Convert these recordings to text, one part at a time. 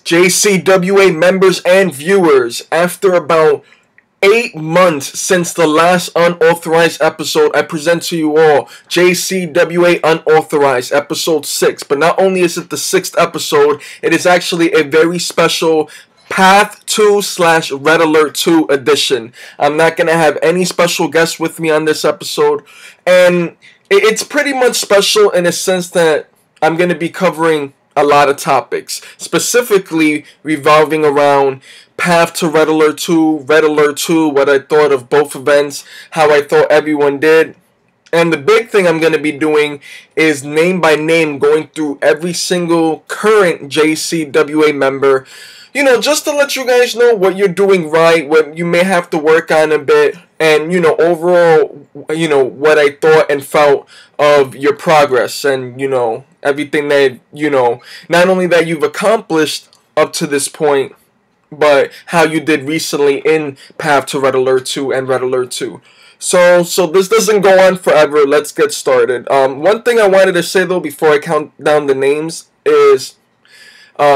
JCWA members and viewers, after about 8 months since the last unauthorized episode, I present to you all JCWA Unauthorized episode 6. But not only is it the 6th episode, it is actually a very special Path 2 / Red Alert 2 edition. I'm not going to have any special guests with me on this episode, and it's pretty much special in a sense that I'm going to be covering a lot of topics, specifically revolving around Path to Red Alert 2, Red Alert 2, what I thought of both events, how I thought everyone did. And the big thing I'm going to be doing is name by name going through every single current JCWA member, you know, just to let you guys know what you're doing right, what you may have to work on a bit, and, you know, overall, you know, what I thought and felt of your progress and, you know, everything that, you know, not only that you've accomplished up to this point, but how you did recently in Path to Red Alert 2 and Red Alert 2. So this doesn't go on forever. Let's get started. One thing I wanted to say, though, before I count down the names is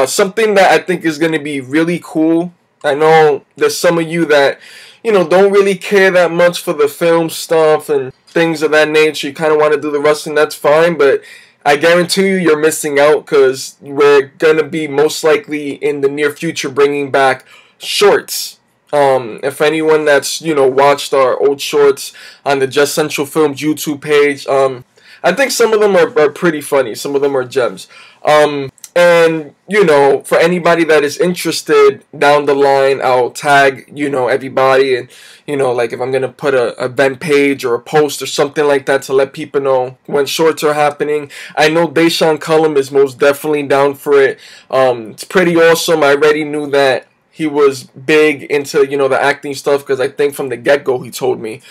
something that I think is going to be really cool. I know there's some of you that, you know, don't really care that much for the film stuff and things of that nature. You kind of want to do the wrestling, that's fine, but I guarantee you you're missing out, because we're going to be most likely in the near future bringing back shorts. If anyone that's, you know, watched our old shorts on the Just Central Films YouTube page, I think some of them are pretty funny. Some of them are gems. And, you know, for anybody that is interested down the line, I'll tag, you know, everybody. And, you know, like if I'm going to put a event page or a post or something like that to let people know when shorts are happening. I know Deshaun Cullum is most definitely down for it. It's pretty awesome. I already knew that he was big into, you know, the acting stuff, because I think from the get-go he told me.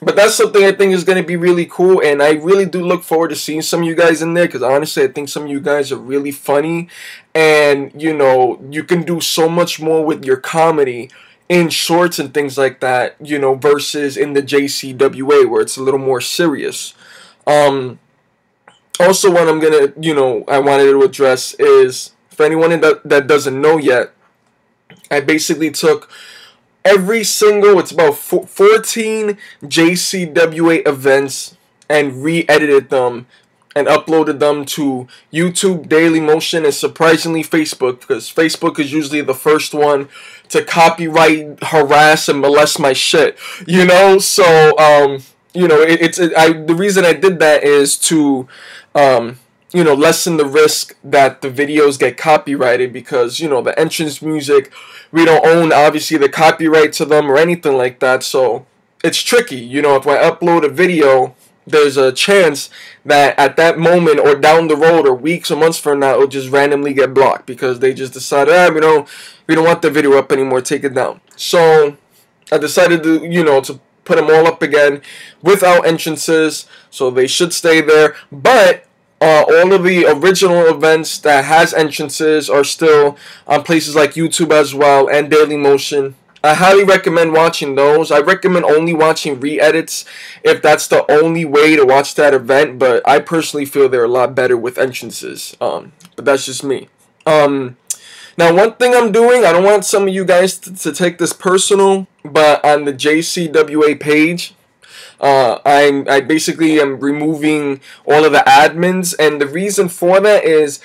But that's something I think is going to be really cool, and I really do look forward to seeing some of you guys in there, because honestly I think some of you guys are really funny, and, you know, you can do so much more with your comedy in shorts and things like that, you know, versus in the JCWA where it's a little more serious. Also, what I'm going to, you know, I wanted to address is, for anyone that doesn't know yet, I basically took every single, it's about 14 JCWA events and re-edited them and uploaded them to YouTube, Dailymotion, and surprisingly Facebook, because Facebook is usually the first one to copyright, harass, and molest my shit, you know. So you know, the reason I did that is to you know, lessen the risk that the videos get copyrighted, because, you know, the entrance music, we don't own, obviously, the copyright to them or anything like that, so it's tricky. You know, if I upload a video, there's a chance that at that moment or down the road or weeks or months from now, it'll just randomly get blocked because they just decided, we don't want the video up anymore, take it down. So I decided to, you know, to put them all up again without entrances, so they should stay there, but all of the original events that has entrances are still on places like YouTube as well and Dailymotion. I highly recommend watching those. I recommend only watching re-edits if that's the only way to watch that event, but I personally feel they're a lot better with entrances. But that's just me. Now, one thing I'm doing, I don't want some of you guys to take this personal, but on the JCWA page, I basically am removing all of the admins, and the reason for that is,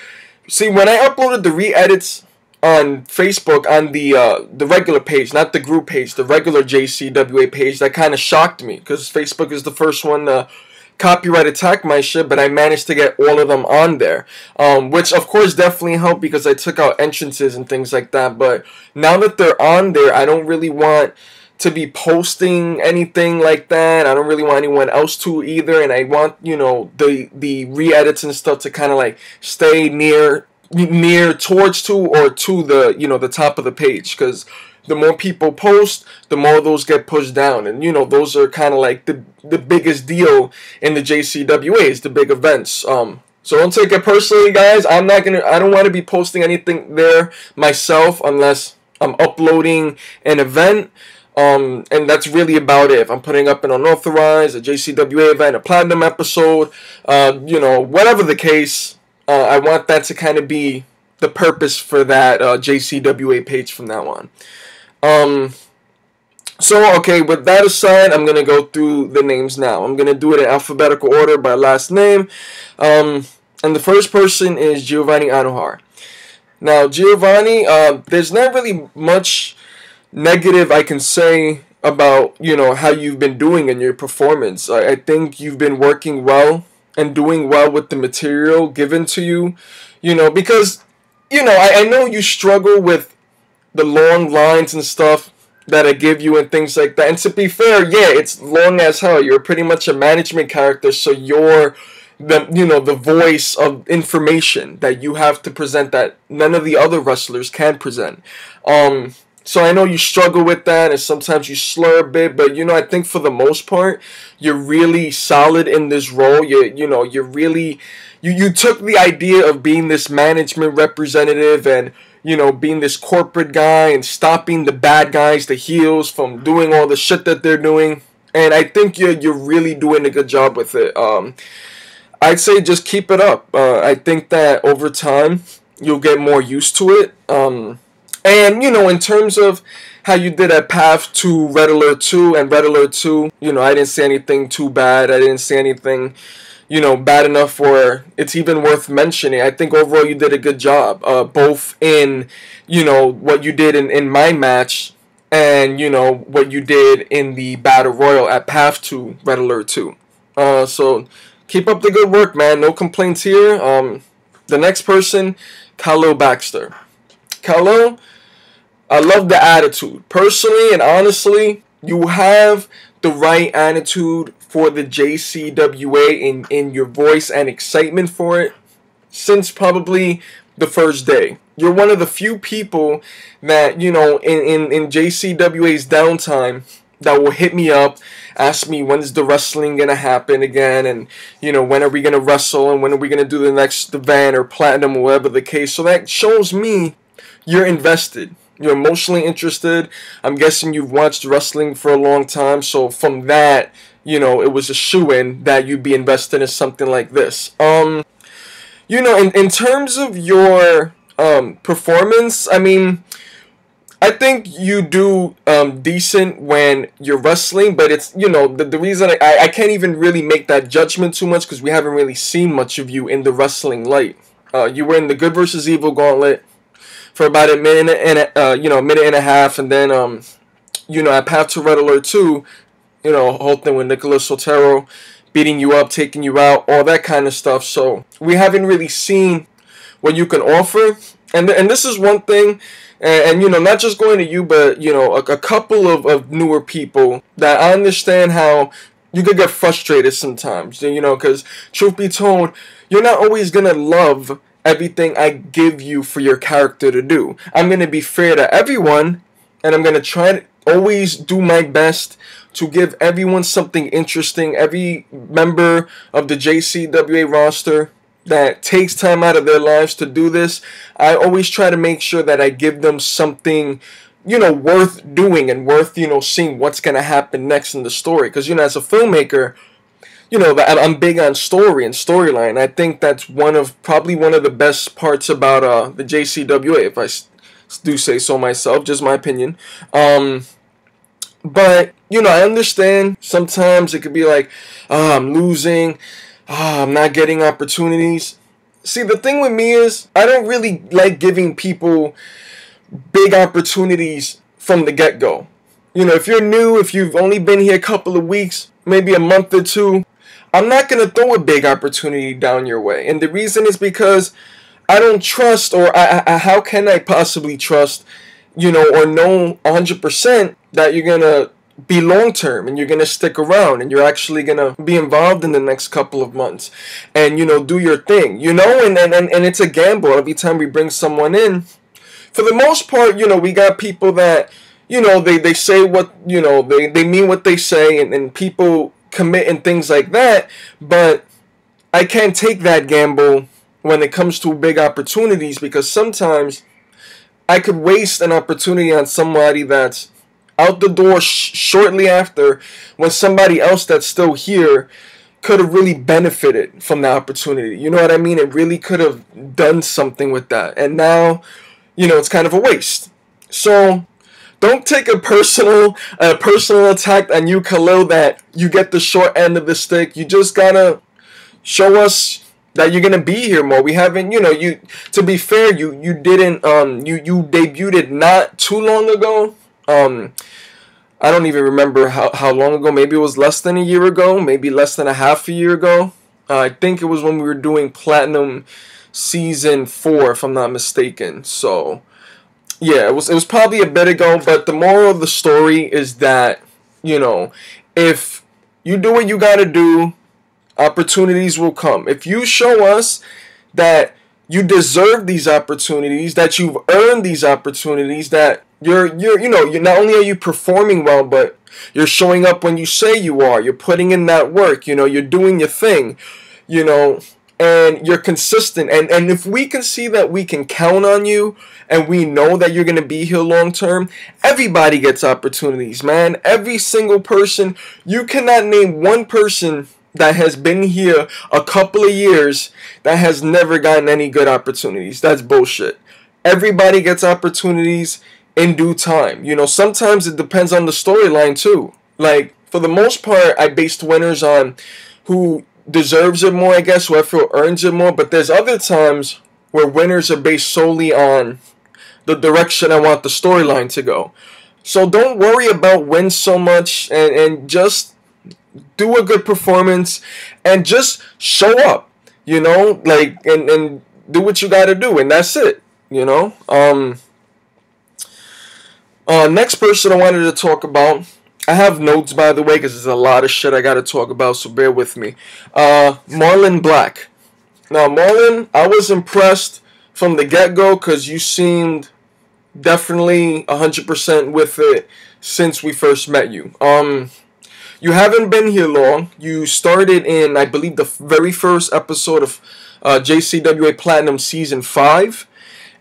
see, when I uploaded the re-edits on Facebook on the regular page, not the group page, the regular JCWA page, that kind of shocked me, because Facebook is the first one to copyright attack my shit, but I managed to get all of them on there, which of course definitely helped because I took out entrances and things like that. But now that they're on there, I don't really want to be posting anything like that. I don't really want anyone else to either, and I want, you know, the re-edits and stuff to kind of like stay near towards to or to the, you know, the top of the page, because the more people post, the more those get pushed down, and, you know, those are kind of like the biggest deal in the JCWA is the big events. So don't take it personally, guys. I don't want to be posting anything there myself unless I'm uploading an event. And that's really about it. If I'm putting up an unauthorized, a JCWA event, a platinum episode, you know, whatever the case, I want that to kind of be the purpose for that JCWA page from now on. So, okay, with that aside, I'm going to go through the names now. I'm going to do it in alphabetical order by last name. And the first person is Giovanni Anuhar. Now, Giovanni, there's not really much negative I can say about, how you've been doing in your performance. I think you've been working well and doing well with the material given to you, because, I know you struggle with the long lines and stuff that I give you and things like that. And to be fair, yeah, it's long as hell. You're pretty much a management character, so you're the voice of information that you have to present that none of the other wrestlers can present. So I know you struggle with that, and sometimes you slur a bit, but I think for the most part, you're really solid in this role. You're really you took the idea of being this management representative and being this corporate guy and stopping the bad guys, the heels, from doing all the shit that they're doing. And I think you're really doing a good job with it. I'd say just keep it up. I think that over time you'll get more used to it. And in terms of how you did at Path to Red Alert 2 and Red Alert 2, I didn't say anything too bad. I didn't say anything bad enough where it's even worth mentioning. I think overall you did a good job, both in, what you did in my match and, what you did in the Battle Royal at Path to Red Alert 2. So keep up the good work, man. No complaints here. The next person, Khalil Baxter. Khalil, I love the attitude. Personally and honestly, you have the right attitude for the JCWA in your voice and excitement for it since probably the first day. You're one of the few people that, in JCWA's downtime that will hit me up, ask me when's the wrestling going to happen again, and, when are we going to wrestle, and when are we going to do the next event or platinum or whatever the case. So that shows me you're invested. You're emotionally interested. I'm guessing you've watched wrestling for a long time. So from that, it was a shoo-in that you'd be invested in something like this. In terms of your performance, I mean, I think you do decent when you're wrestling, but it's, the reason I can't even really make that judgment too much because we haven't really seen much of you in the wrestling light. You were in the Good vs. Evil Gauntlet for about a minute and a half, and then at Path to Red Alert 2, whole thing with Nicholas Sotero beating you up, taking you out, all that kind of stuff. So we haven't really seen what you can offer, and this is one thing, and not just going to you, but a couple of newer people that I understand how you could get frustrated sometimes, because truth be told, you're not always gonna love everything I give you for your character to do. I'm going to be fair to everyone, and I'm going to try to always do my best to give everyone something interesting. Every member of the JCWA roster that takes time out of their lives to do this, I always try to make sure that I give them something, worth doing and worth, seeing what's going to happen next in the story. Because, as a filmmaker, I'm big on story and storyline. I think that's probably one of the best parts about the JCWA, if I do say so myself, just my opinion. But, I understand sometimes it could be like, I'm losing, I'm not getting opportunities. See, the thing with me is, I don't really like giving people big opportunities from the get-go. If you're new, if you've only been here a couple of weeks, maybe a month or two, I'm not going to throw a big opportunity down your way. And the reason is because I don't trust, or how can I possibly trust, or know 100% that you're going to be long-term and you're going to stick around and you're actually going to be involved in the next couple of months and, do your thing, and it's a gamble every time we bring someone in. For the most part, we got people that, they say what, they mean what they say, and people commit and things like that, but I can't take that gamble when it comes to big opportunities, because sometimes I could waste an opportunity on somebody that's out the door shortly after, when somebody else that's still here, could have really benefited from the opportunity. You know what I mean? It really could have done something with that. And now, it's kind of a waste. So don't take a personal attack on you, Khalil, that you get the short end of the stick. You just gotta show us that you're gonna be here more. We haven't, to be fair, you didn't, you debuted it not too long ago. I don't even remember how long ago. Maybe it was less than a year ago. Maybe less than a half a year ago. I think it was when we were doing Platinum Season 4, if I'm not mistaken. So, yeah, it was probably a bit ago. But the moral of the story is that, if you do what you gotta do, opportunities will come. If you show us that you deserve these opportunities, that you've earned these opportunities, that you're not only are you performing well, but you're showing up when you say you are. You're putting in that work. You're doing your thing. And you're consistent. And if we can see that we can count on you, and we know that you're gonna be here long term, everybody gets opportunities, man. Every single person. You cannot name one person that has been here a couple of years that has never gotten any good opportunities. That's bullshit. Everybody gets opportunities in due time. Sometimes it depends on the storyline too. Like, for the most part, I based winners on who deserves it more, I guess, who I feel earns it more. But there's other times where winners are based solely on the direction I want the storyline to go. So don't worry about wins so much, and just do a good performance and just show up, and do what you gotta do, and that's it, Next person I wanted to talk about, I have notes, by the way, because there's a lot of shit I gotta talk about, so bear with me. Marlon Black. Now, Marlon, I was impressed from the get-go because you seemed definitely 100% with it since we first met you. You haven't been here long. You started in, I believe, the very first episode of JCWA Platinum Season 5.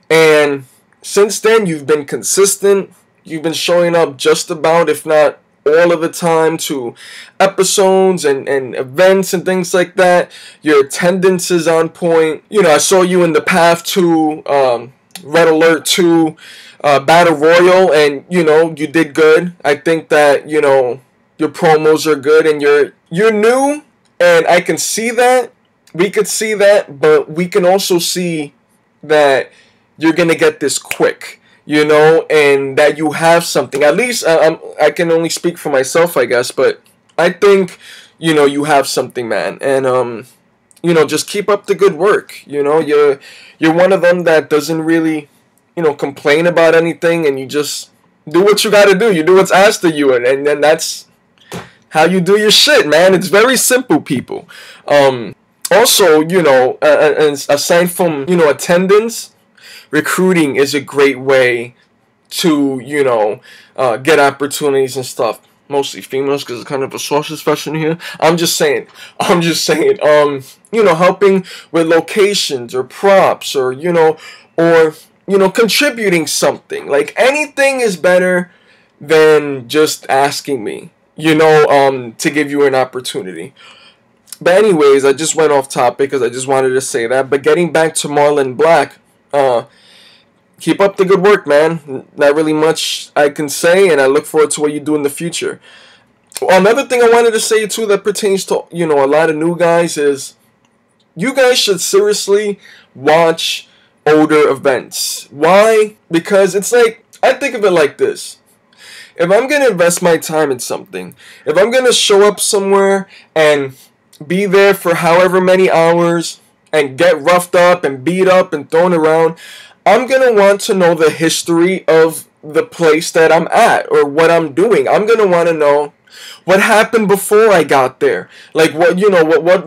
And since then, you've been consistent. You've been showing up just about, if not all of the time, to episodes and events and things like that. Your attendance is on point. I saw you in the Path to Red Alert 2 Battle Royal, and, you did good. I think that, your promos are good, and you're new, and I can see that. We could see that, but we can also see that you're gonna get this quick, and that you have something. At least I can only speak for myself, I guess, but I think you have something, man, and just keep up the good work. You're one of them that doesn't really complain about anything, and you just do what you gotta do. You do what's asked of you, and then that's how you do your shit, man. It's very simple, people. Also, aside from, attendance, recruiting is a great way to, get opportunities and stuff. Mostly females, because it's kind of a sausage session here. I'm just saying, helping with locations or props, or, contributing something. Like, anything is better than just asking me, to give you an opportunity. But anyways, I just went off topic because I just wanted to say that. But getting back to Marlon Black, keep up the good work, man. Not really much I can say, and I look forward to what you do in the future. Another thing I wanted to say, too, that pertains to, a lot of new guys is you guys should seriously watch older events. Why? Because it's like, I think of it like this. If I'm going to invest my time in something, if I'm going to show up somewhere and be there for however many hours and get roughed up and beat up and thrown around, I'm going to want to know the history of the place that I'm at or what I'm doing. I'm going to want to know what happened before I got there. Like, what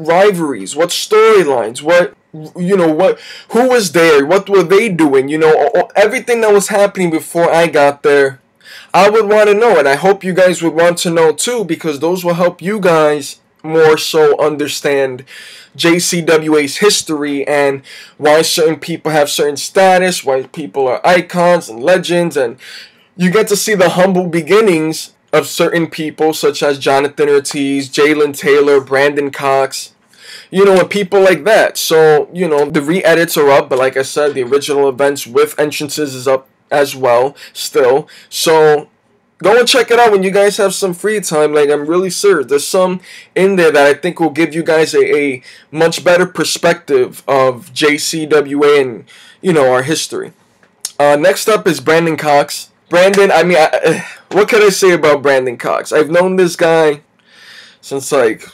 rivalries, what storylines, who was there, what were they doing, everything that was happening before I got there. I would want to know, and I hope you guys would want to know too, because those will help you guys more so understand JCWA's history and why certain people have certain status, why people are icons and legends, and you get to see the humble beginnings of certain people such as Jonathan Ortiz, Jalen Taylor, Brandon Cox, and people like that. So, the re-edits are up, but like I said, the original events with entrances is up as well still. So go and check it out when you guys have some free time. Like, I'm really serious. There's some in there that I think will give you guys a much better perspective of JCWA and, our history. Next up is Brandon Cox. Brandon, what can I say about Brandon Cox? I've known this guy since, like,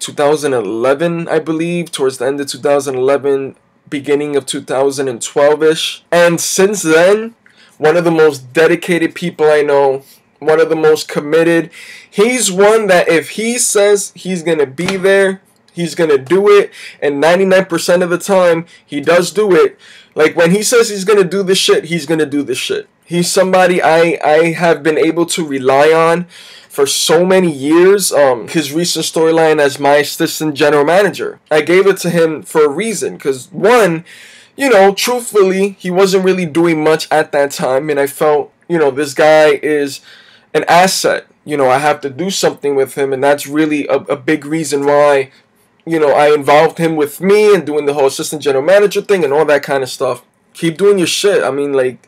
2011, I believe, towards the end of 2011, beginning of 2012-ish. And since then, one of the most dedicated people I know, one of the most committed. He's one that if he says he's going to be there, he's going to do it. And 99% of the time, he does do it. Like, when he says he's going to do this shit, he's going to do this shit. He's somebody I have been able to rely on for so many years. His recent storyline as my assistant general manager, I gave it to him for a reason. Because, one, truthfully, he wasn't really doing much at that time. And I felt, this guy is an asset. I have to do something with him. And that's really a big reason why, I involved him with me and doing the whole assistant general manager thing and all that kind of stuff. Keep doing your shit. I mean, like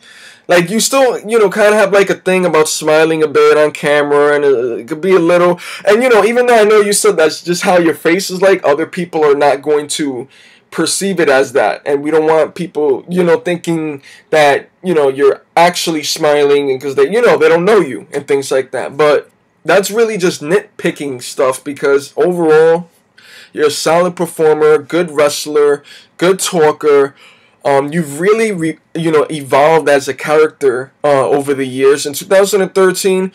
you still, kind of have like a thing about smiling a bit on camera, and it could be a little, and even though I know you said that's just how your face is like, other people are not going to perceive it as that, and we don't want people, thinking that, you're actually smiling, because they don't know you and things like that. But that's really just nitpicking stuff, because overall, you're a solid performer, good wrestler, good talker. You've really, evolved as a character over the years. In 2013,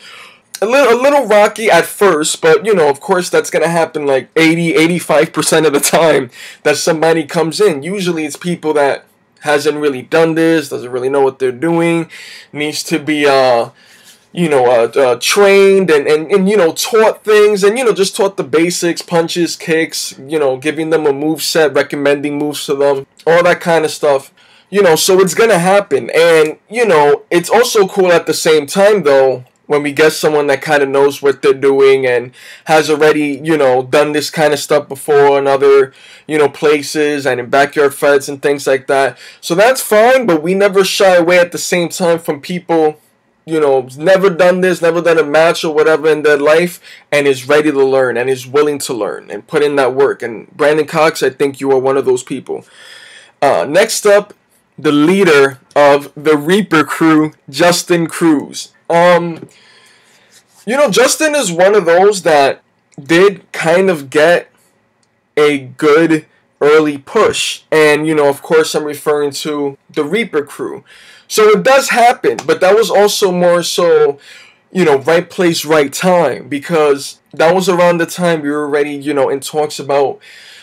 a little rocky at first, but, of course, that's going to happen like 85% of the time that somebody comes in. Usually it's people that hasn't really done this, doesn't really know what they're doing, needs to be, trained and taught things, and, just taught the basics, punches, kicks, giving them a move set, recommending moves to them, all that kind of stuff. So it's going to happen. And, it's also cool at the same time, though, when we get someone that kind of knows what they're doing and has already, done this kind of stuff before in other, places and in backyard fights and things like that. So that's fine, but we never shy away at the same time from people, never done this, never done a match or whatever in their life, and is ready to learn and is willing to learn and put in that work. And Brandon Cox, I think you are one of those people. Next up, the leader of the Reaper crew, Justin Cruz. Justin is one of those that did kind of get a good early push. And, of course, I'm referring to the Reaper crew. So it does happen, but that was also more so, right place, right time, because that was around the time we were already, in talks about,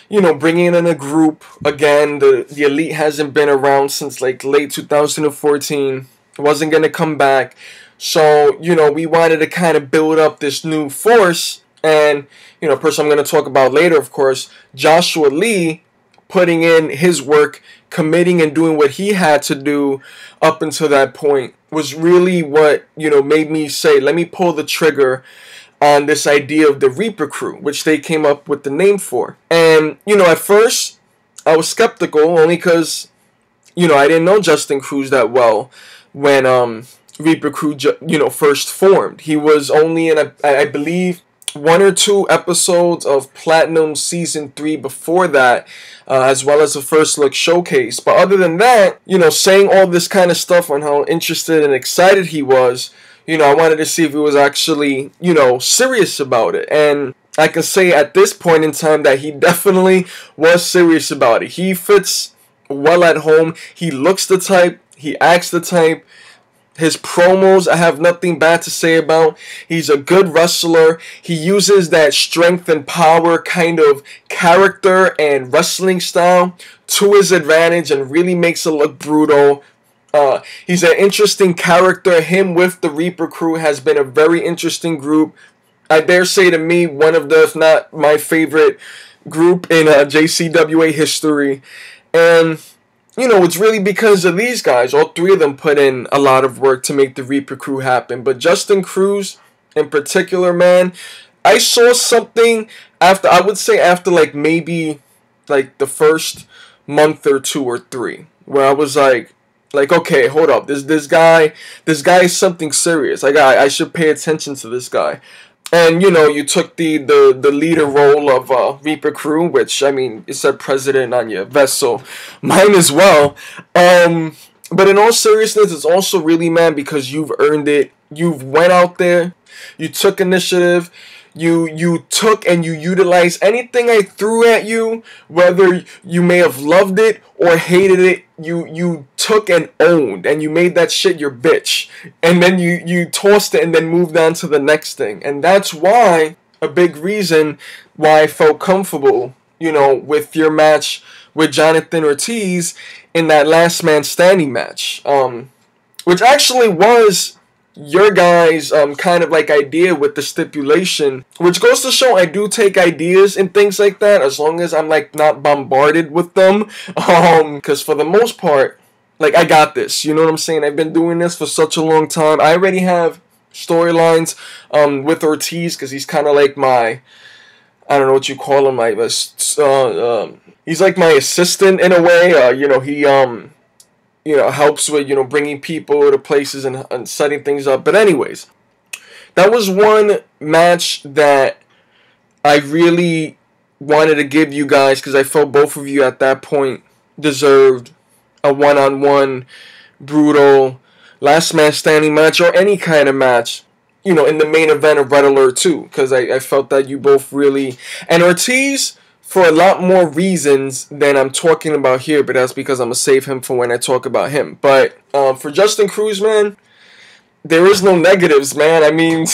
bringing in a group again. The Elite hasn't been around since like late 2014. It wasn't going to come back. So, we wanted to kind of build up this new force. And, a person I'm going to talk about later, of course, Joshua Lee, putting in his work, committing and doing what he had to do up until that point, was really what, made me say, let me pull the trigger on this idea of the Reaper crew, which they came up with the name for. And, at first, I was skeptical, only because, I didn't know Justin Cruz that well when Reaper crew, first formed. He was only in, I believe, 1 or 2 episodes of Platinum Season 3 before that, as well as the First Look Showcase. But other than that, saying all this kind of stuff on how interested and excited he was, I wanted to see if he was actually, serious about it. And I can say at this point in time that he definitely was serious about it. He fits well at home. He looks the type. He acts the type. His promos, I have nothing bad to say about. He's a good wrestler. He uses that strength and power kind of character and wrestling style to his advantage and really makes it look brutal. He's an interesting character. Him with the Reaper crew has been a very interesting group. I dare say to me, one of the, if not my favorite group in JCWA history. And it's really because of these guys. All three of them put in a lot of work to make the Reaper crew happen. But Justin Cruz, in particular, man, I saw something after, I would say after like maybe like the first month or 2 or 3, where I was like, okay, hold up, this guy is something serious. I should pay attention to this guy. And you took the leader role of Reaper Crew, which, I mean, it said president on your vest, so mine as well. But in all seriousness, it's also really, man, because you've earned it. You've went out there, you took initiative, you took and you utilized anything I threw at you, whether you may have loved it or hated it. You took and owned, and you made that shit your bitch, and then you tossed it and then moved on to the next thing. And that's why, a big reason why I felt comfortable, with your match with Jonathan Ortiz in that last man standing match, which actually was your guys' kind of like idea with the stipulation, which goes to show I do take ideas and things like that, as long as I'm like not bombarded with them, because for the most part, like, I got this, you know what I'm saying? I've been doing this for such a long time. I already have storylines with Ortiz, because he's kind of like my, I don't know what you call him, like, he's like my assistant in a way. He helps with, bringing people to places and setting things up. But anyways, that was one match that I really wanted to give you guys, because I felt both of you at that point deserved a one-on-one, brutal, last man standing match, or any kind of match, in the main event of Red Alert 2, because I felt that you both really, and Ortiz, for a lot more reasons than I'm talking about here, but that's because I'm going to save him for when I talk about him. But for Justin Cruz, man, there is no negatives, man. I mean,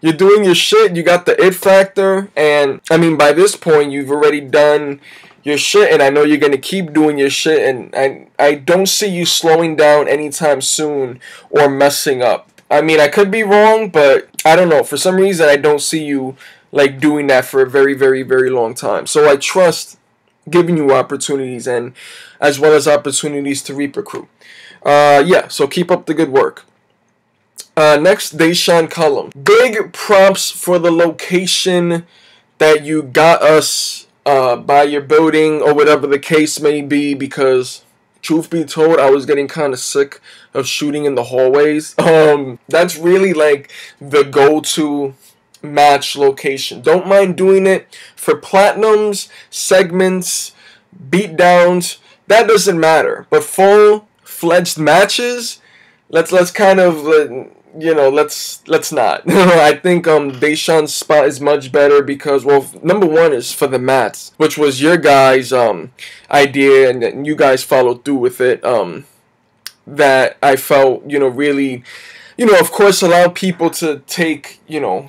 you're doing your shit, you got the it factor, and I mean, by this point, you've already done your shit, and I know you're going to keep doing your shit, and I don't see you slowing down anytime soon or messing up. I mean, I could be wrong, but I don't know. For some reason, I don't see you like doing that for a very, very, very long time. So I trust giving you opportunities, and as well as opportunities to Reaper Crew. Yeah, so keep up the good work. Next, Deshaun Cullum. Big props for the location that you got us by your building, or whatever the case may be, because truth be told, I was getting kind of sick of shooting in the hallways. That's really like the go-to match location. Don't mind doing it for platinums, segments, beatdowns. That doesn't matter. But full-fledged matches, let's kind of let's not. I think Deshaun's spot is much better because, well, number one is for the mats, which was your guys' idea, and you guys followed through with it. That I felt really, of course, allow people to take,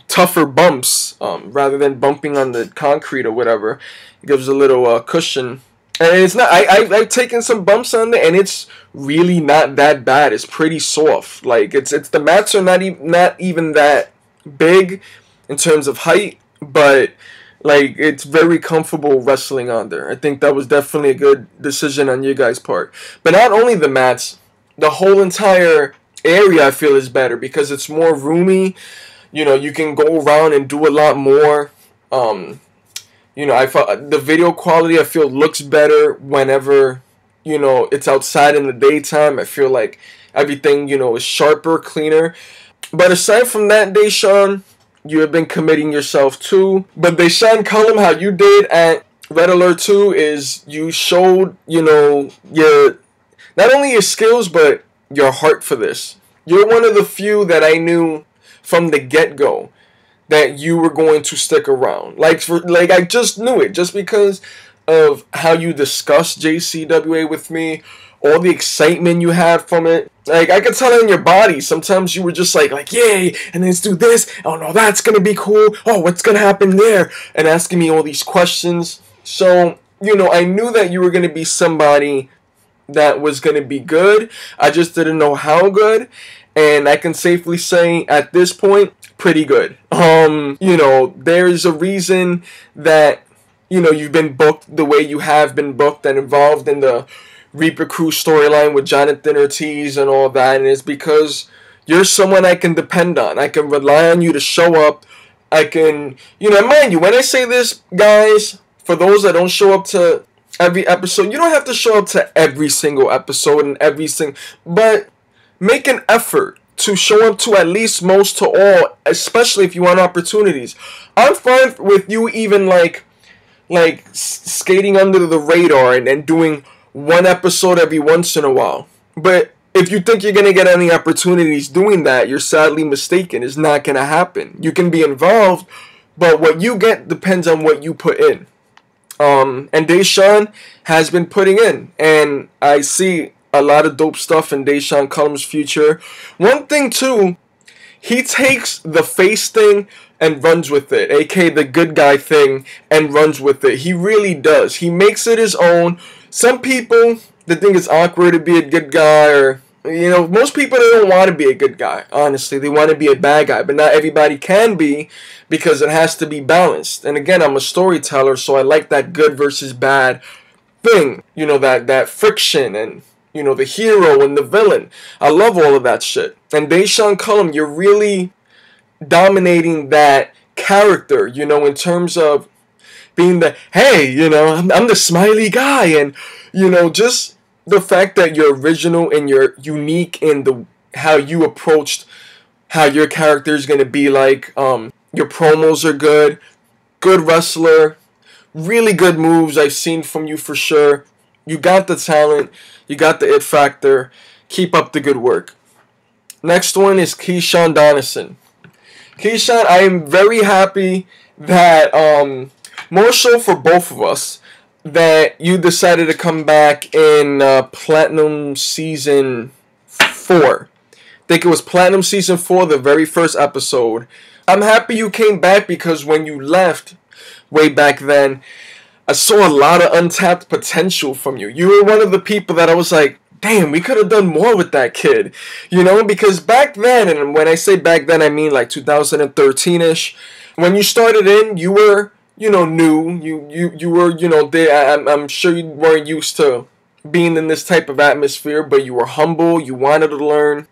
tougher bumps rather than bumping on the concrete or whatever. It gives a little cushion. And it's not, I've taken some bumps on there, and it's really not that bad. It's pretty soft. Like, it's the mats are not even that big in terms of height, but like, it's very comfortable wrestling on there. I think that was definitely a good decision on your guys' part. But not only the mats, the whole entire area I feel is better because it's more roomy. You can go around and do a lot more. I felt the video quality, I feel, looks better whenever it's outside in the daytime. I feel like everything is sharper, cleaner. But aside from that, Deshaun, you have been committing yourself too. But Deshaun Cullum, how you did at Red Alert 2 is you showed your not only your skills, but your heart for this. You're one of the few that I knew from the get-go that you were going to stick around. I just knew it, just because of how you discussed JCWA with me, all the excitement you had from it. Like, I could tell in your body, sometimes you were just like, yay, and then let's do this, oh no, that's gonna be cool, oh, what's gonna happen there, and asking me all these questions. So, I knew that you were gonna be somebody that was going to be good. I just didn't know how good, and I can safely say at this point, pretty good. There's a reason that you've been booked the way you have been booked and involved in the Reaper Crew storyline with Jonathan Ortiz and all that, and it's because you're someone I can depend on. I can rely on you to show up. I can, mind you, when I say this, guys, for those that don't show up to every episode, you don't have to show up to every single episode and but make an effort to show up to at least most to all, especially if you want opportunities. I'm fine with you even like skating under the radar and doing one episode every once in a while. But if you think you're going to get any opportunities doing that, you're sadly mistaken. It's not going to happen. You can be involved, but what you get depends on what you put in. And Deshaun has been putting in, and I see a lot of dope stuff in Deshaun Cullum's future. One thing too, he takes the face thing and runs with it, aka the good guy thing, and runs with it. He really does. He makes it his own. Some people, they think it's awkward to be a good guy, or most people, they don't want to be a good guy. Honestly, they want to be a bad guy, but not everybody can be, because it has to be balanced. And again, I'm a storyteller, so I like that good versus bad thing. That friction, and the hero and the villain. I love all of that shit. And Deshaun Cullum, you're really dominating that character, in terms of being the, hey, I'm the smiley guy, and just the fact that you're original and you're unique in how you approached how your character is going to be like. Your promos are good wrestler, really good moves I've seen from you for sure. You got the talent, you got the it factor. Keep up the good work. Next one is Keyshawn Donaldson. Keyshawn, I am very happy that more so for both of us, that you decided to come back in Platinum Season 4. I think it was Platinum Season 4, the very first episode. I'm happy you came back, because when you left way back then, I saw a lot of untapped potential from you. You were one of the people that I was like, damn, we could have done more with that kid. Because back then, and when I say back then, I mean like 2013-ish, when you started in, you were new. You were, there. I'm sure you weren't used to being in this type of atmosphere, but you were humble. You wanted to learn.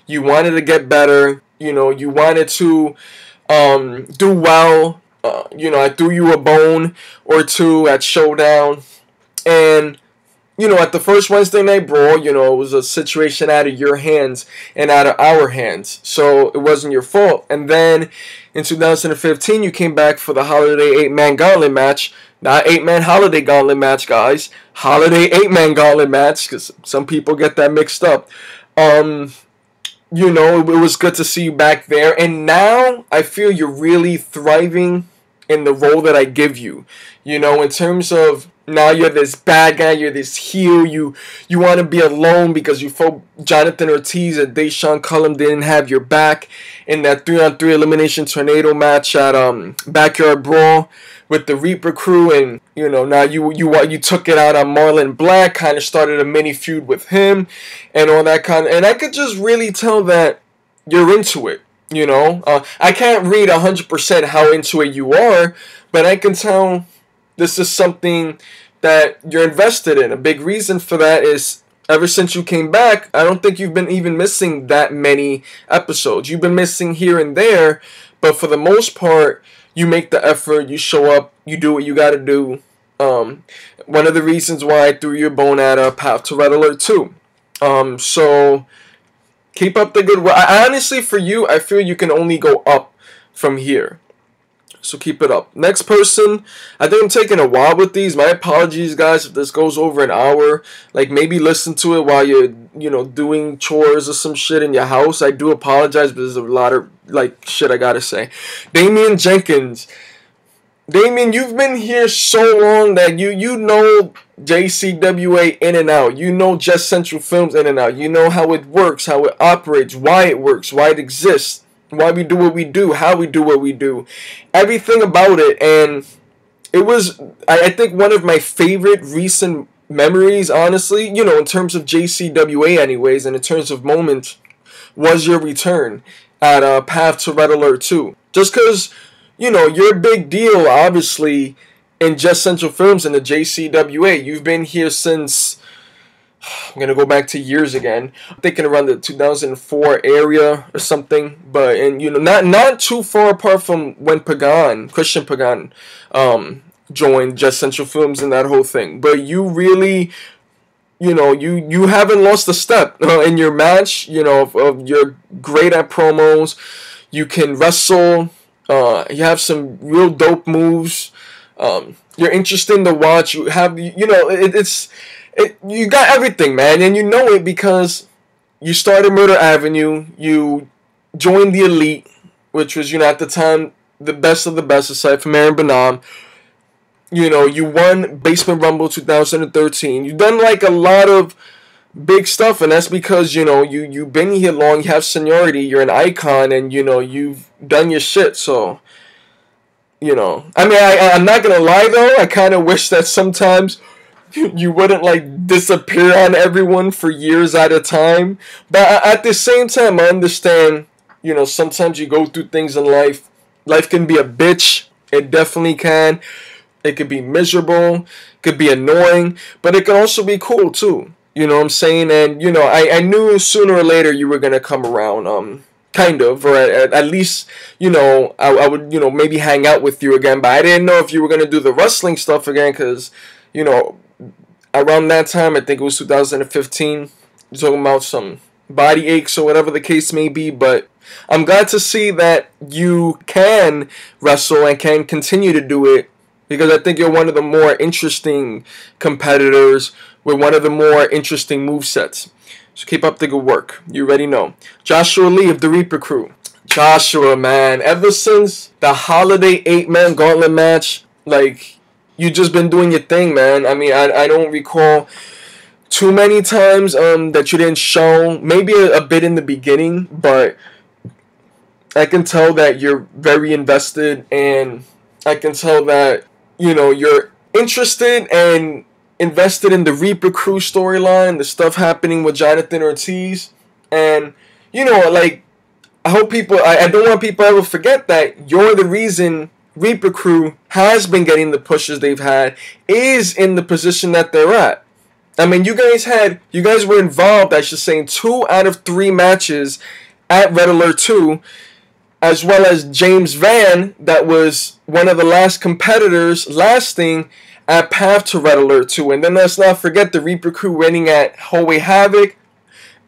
You wanted to get better. You wanted to do well. I threw you a bone or two at Showdown. And, at the first Wednesday Night Brawl, it was a situation out of your hands and out of our hands. So it wasn't your fault. And then in 2015, you came back for the Holiday 8-Man Gauntlet match. Not 8-Man Holiday Gauntlet match, guys. Holiday 8-Man Gauntlet match, because some people get that mixed up. It was good to see you back there. And now I feel you're really thriving in the role that I give you. In terms of, now you're this bad guy, you're this heel, you want to be alone because you felt Jonathan Ortiz and Deshaun Cullum didn't have your back in that 3-on-3 elimination tornado match at Backyard Brawl with the Reaper Crew, and now you took it out on Marlon Black, kind of started a mini feud with him and all that and I could just really tell that you're into it. I can't read 100% how into it you are, but I can tell this is something that you're invested in. A big reason for that is ever since you came back, I don't think you've been even missing that many episodes. You've been missing here and there, but for the most part, you make the effort, you show up, you do what you got to do. One of the reasons why I threw your bone at Path to Red Alert 2. So keep up the good work. Honestly, for you, I feel you can only go up from here. So keep it up. Next person, I think I'm taking a while with these. My apologies, guys, if this goes over an hour. Like, maybe listen to it while you're, doing chores or some shit in your house. I do apologize, but there's a lot of, shit I gotta say. Damian Jenkins. Damian, you've been here so long that you know JCWA in and out. You know Just Central Films in and out. You know how it works, how it operates, why it works, why it exists. Why we do what we do, how we do what we do, everything about it. And it was, I think, one of my favorite recent memories, honestly, in terms of JCWA anyways, and in terms of moments, was your return at Path to Red Alert 2. Just because, you're a big deal, obviously, in Just Central Films and the JCWA. You've been here since I'm gonna go back to years again. I'm thinking around the 2004 area or something. But and not too far apart from when Christian Pagan, joined Just Central Films and that whole thing. But you really, you haven't lost a step in your match. You're great at promos. You can wrestle. You have some real dope moves. You're interesting to watch. You have, you got everything, man, and you know it because you started Murder Avenue. You joined the Elite, which was, at the time the best of the best aside from Aaron Benam. You won Basement Rumble 2013. You've done like a lot of big stuff, and that's because you've been here long. You have seniority. You're an icon, and you've done your shit. So. I'm not gonna lie though. I kind of wish that sometimes you wouldn't like disappear on everyone for years at a time. But at the same time, I understand. Sometimes you go through things in life. Life can be a bitch. It definitely can. It could be miserable. It could be annoying. But it can also be cool too. You know what I'm saying? And I knew sooner or later you were gonna come around. Kind of, or at least, I would, maybe hang out with you again. But I didn't know if you were going to do the wrestling stuff again because, around that time, I think it was 2015, you're talking about some body aches or whatever the case may be. But I'm glad to see that you can wrestle and can continue to do it because I think you're one of the more interesting competitors with one of the more interesting movesets. So keep up the good work. You already know. Joshua Lee of the Reaper Crew. Joshua, man. Ever since the Holiday 8-man gauntlet match, like, you just been doing your thing, man. I mean, I don't recall too many times that you didn't show. Maybe a bit in the beginning, but I can tell that you're very invested, and I can tell that, you're interested and invested in the Reaper Crew storyline, the stuff happening with Jonathan Ortiz, and I hope people, I don't want people to ever forget that you're the reason Reaper Crew has been getting the pushes they've had, is in the position that they're at. I mean, you guys were involved, I should say, in 2 out of 3 matches at Red Alert 2, as well as James Van, that was one of the last competitors lasting at Path to Red Alert 2. And then let's not forget the Reaper Crew winning at Hallway Havoc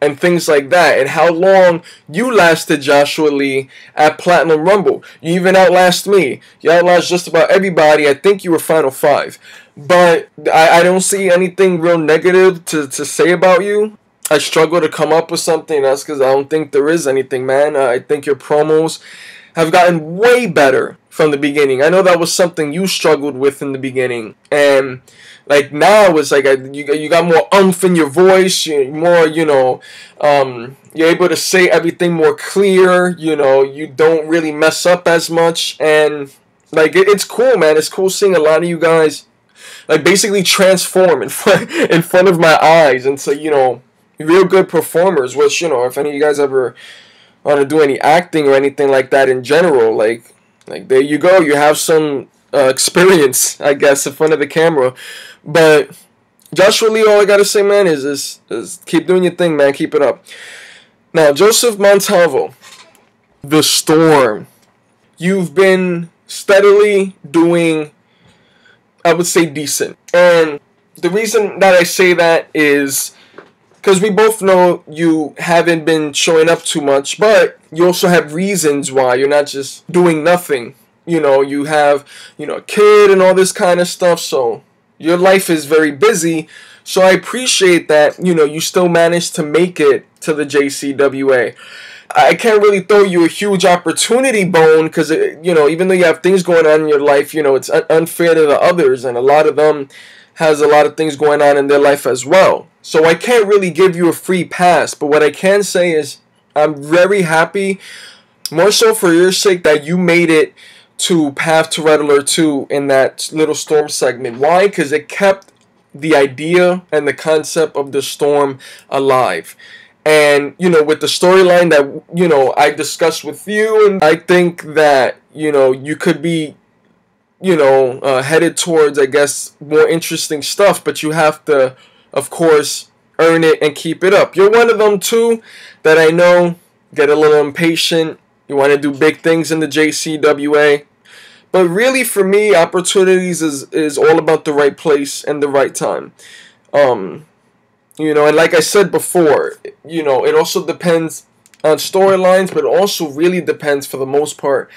and things like that. And how long you lasted, Joshua Lee, at Platinum Rumble. You even outlast me. You outlast just about everybody. I think you were Final 5. But I don't see anything real negative to say about you. I struggle to come up with something. That's because I don't think there is anything, man. I think your promos have gotten way better from the beginning. I know that was something you struggled with in the beginning, and like now it's like you got more oomph in your voice. You're able to say everything more clear. You don't really mess up as much, and like it's cool, man. It's cool seeing a lot of you guys like basically transform in front of my eyes into real good performers. Which if any of you guys ever want to do any acting or anything like that in general, like there you go, you have some experience, I guess, in front of the camera. But Joshua Lee, all I gotta say, man, is keep doing your thing, man. Keep it up. Now, Joseph Montalvo, The Storm. You've been steadily doing, I would say, decent. And the reason that I say that is because we both know you haven't been showing up too much, but you also have reasons why. You're not just doing nothing. You have, a kid and all this kind of stuff, so your life is very busy. So I appreciate that, you still managed to make it to the JCWA. I can't really throw you a huge opportunity bone because, even though you have things going on in your life, it's unfair to the others, and a lot of them has a lot of things going on in their life as well. So I can't really give you a free pass, but what I can say is I'm very happy, more so for your sake, that you made it to Path to Red Alert 2 in that little Storm segment. Why? Because it kept the idea and the concept of the Storm alive. And, with the storyline that, I discussed with you, and I think that, you could be, headed towards, I guess, more interesting stuff, but you have to, of course, earn it, and keep it up. You're one of them too that I know get a little impatient. You want to do big things in the JCWA. But really, for me, opportunities is all about the right place and the right time. You know, and like I said before, you know, it also depends on storylines, but it also really depends, for the most part,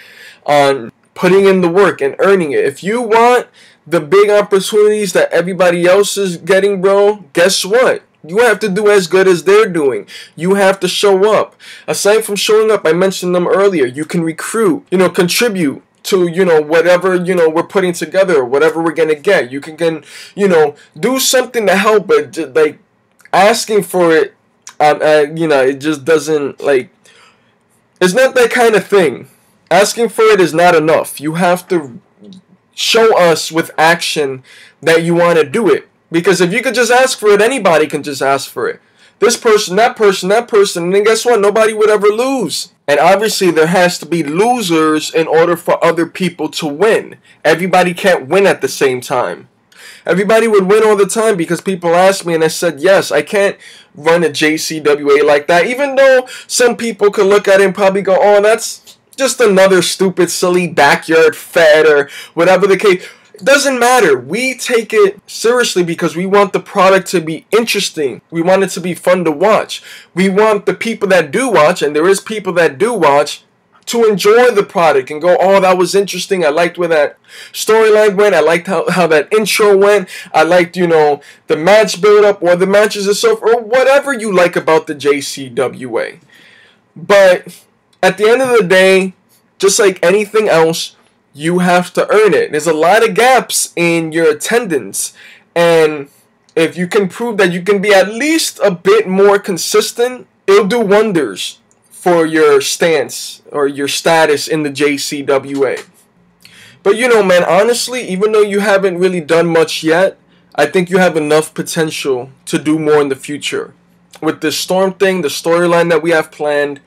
on putting in the work and earning it. If you want the big opportunities that everybody else is getting, bro, guess what? You have to do as good as they're doing. You have to show up. Aside from showing up, I mentioned them earlier, you can recruit, you know, contribute to, you know, whatever, you know, we're putting together, whatever we're gonna get. You can you know, do something to help, but just, like, asking for it, you know, it just doesn't, like, it's not that kind of thing. Asking for it is not enough. You have to show us with action that you want to do it. Because if you could just ask for it, anybody can just ask for it. This person, that person, that person, and then guess what? Nobody would ever lose. And obviously there has to be losers in order for other people to win. Everybody can't win at the same time. Everybody would win all the time because people ask me, and I said, yes, I can't run a JCWA like that. Even though some people could look at it and probably go, oh, that's just another stupid, silly backyard fed or whatever the case. It doesn't matter. We take it seriously because we want the product to be interesting. We want it to be fun to watch. We want the people that do watch, and there is people that do watch, to enjoy the product and go, oh, that was interesting. I liked where that storyline went. I liked how that intro went. I liked, you know, the match build-up or the matches itself or whatever you like about the JCWA. But at the end of the day, just like anything else, you have to earn it. There's a lot of gaps in your attendance. And if you can prove that you can be at least a bit more consistent, it'll do wonders for your stance or your status in the JCWA. But you know, man, honestly, even though you haven't really done much yet, I think you have enough potential to do more in the future. With this Storm thing, the storyline that we have planned,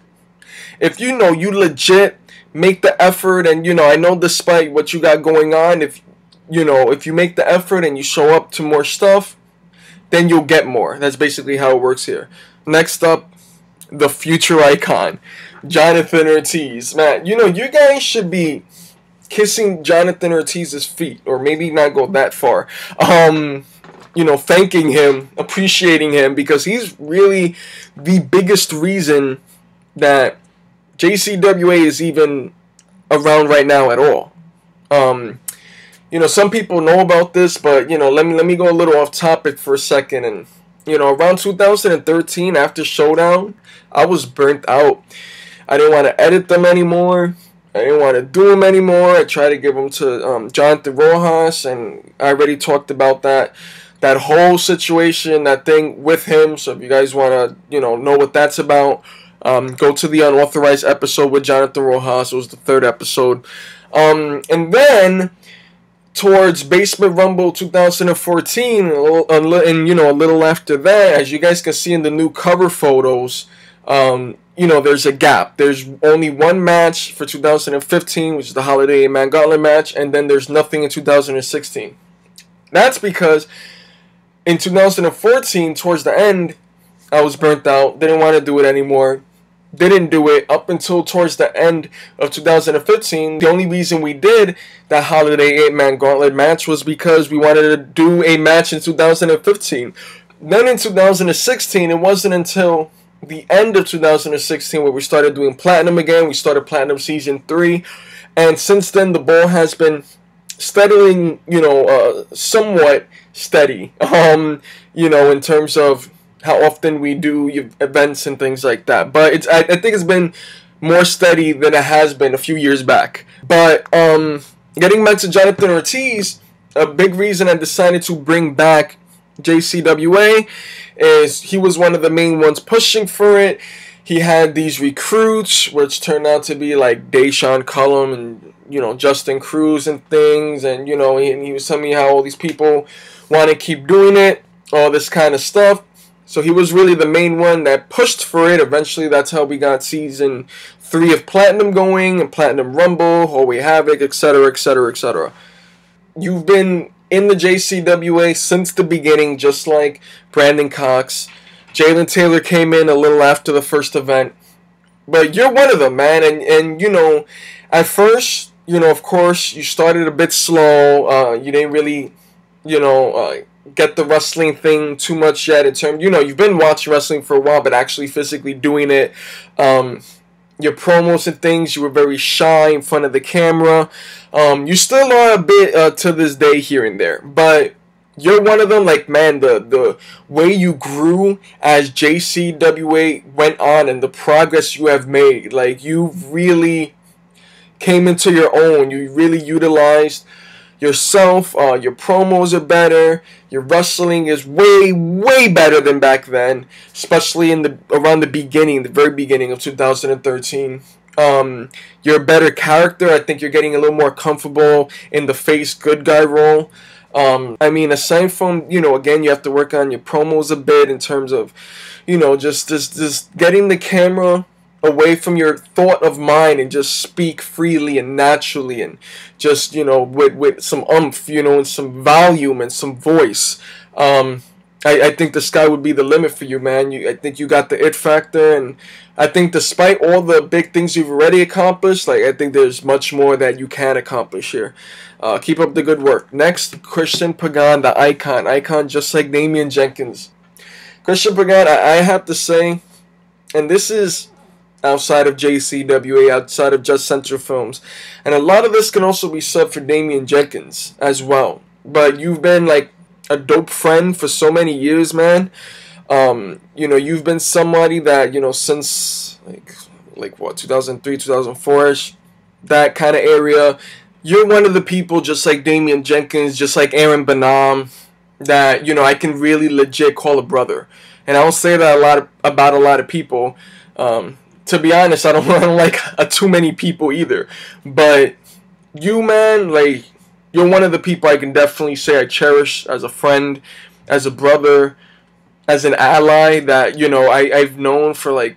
if you know you legit make the effort, and you know, I know despite what you got going on, if you know, if you make the effort and you show up to more stuff, then you'll get more. That's basically how it works here. Next up, the future icon, Jonathan Ortiz. Man, you know, you guys should be kissing Jonathan Ortiz's feet, or maybe not go that far. You know, thanking him, appreciating him, because he's really the biggest reason that JCWA is even around right now at all. You know, some people know about this, but you know, let me go a little off topic for a second. And you know, around 2013, after Showdown, I was burnt out. I didn't want to edit them anymore. I didn't want to do them anymore. I tried to give them to Jonathan Rojas, and I already talked about that whole situation, that thing with him. So if you guys want to, you know what that's about, go to the Unauthorized episode with Jonathan Rojas. It was the 3rd episode. And then towards Basement Rumble 2014, and you know, a little after that, as you guys can see in the new cover photos, you know, there's a gap. There's only one match for 2015, which is the Holiday 8-Man Gauntlet match, and then there's nothing in 2016. That's because in 2014, towards the end, I was burnt out, didn't want to do it anymore. Didn't do it up until towards the end of 2015. The only reason we did that Holiday 8-Man Gauntlet match was because we wanted to do a match in 2015. Then in 2016, it wasn't until the end of 2016 where we started doing Platinum again. We started Platinum Season 3. And since then, the ball has been steadily, you know, somewhat steady, you know, in terms of how often we do events and things like that. But I think it's been more steady than it has been a few years back. But getting back to Jonathan Ortiz, a big reason I decided to bring back JCWA is he was one of the main ones pushing for it. He had these recruits, which turned out to be like Deshaun Cullum and, you know, Justin Cruz and things. And, you know, he was telling me how all these people want to keep doing it, all this kind of stuff. So he was really the main one that pushed for it. Eventually, that's how we got Season 3 of Platinum going, and Platinum Rumble, Hallway Havoc, etc., etc., etc. You've been in the JCWA since the beginning, just like Brandon Cox. Jalen Taylor came in a little after the first event. But you're one of them, man. And you know, at first, you know, of course, you started a bit slow. You didn't really, you know, get the wrestling thing too much yet in terms, you know, you've been watching wrestling for a while, but actually physically doing it. Your promos and things, you were very shy in front of the camera. You still are a bit to this day here and there, but you're one of them. Like, man, the way you grew as JCWA went on and the progress you have made, like, you really came into your own. You really utilized yourself. Your promos are better. Your wrestling is way better than back then, especially in around the beginning, the very beginning of 2013. You're a better character. I think you're getting a little more comfortable in the face good guy role. I mean, aside from, you know, again, you have to work on your promos a bit in terms of, you know, just getting the camera away from your thought of mind and just speak freely and naturally and just, you know, with some oomph, you know, and some volume and some voice. I think the sky would be the limit for you, man. I think you got the it factor, and I think despite all the big things you've already accomplished, like, I think there's much more that you can accomplish here. Keep up the good work. Next, Christian Pagan, the icon just like Damian Jenkins. Christian Pagan, I have to say, and this is outside of JCWA, outside of Just Central Films, and a lot of this can also be said for Damian Jenkins as well. But you've been like a dope friend for so many years, man. You know, you've been somebody that, you know, since like what, 2003, 2004ish, that kind of area. You're one of the people, just like Damian Jenkins, just like Aaron Benham, that, you know, I can really legit call a brother. And I don't say that about a lot of people. To be honest, I don't like too many people either. But you, man, like, you're one of the people I can definitely say I cherish as a friend, as a brother, as an ally that, you know, I've known for like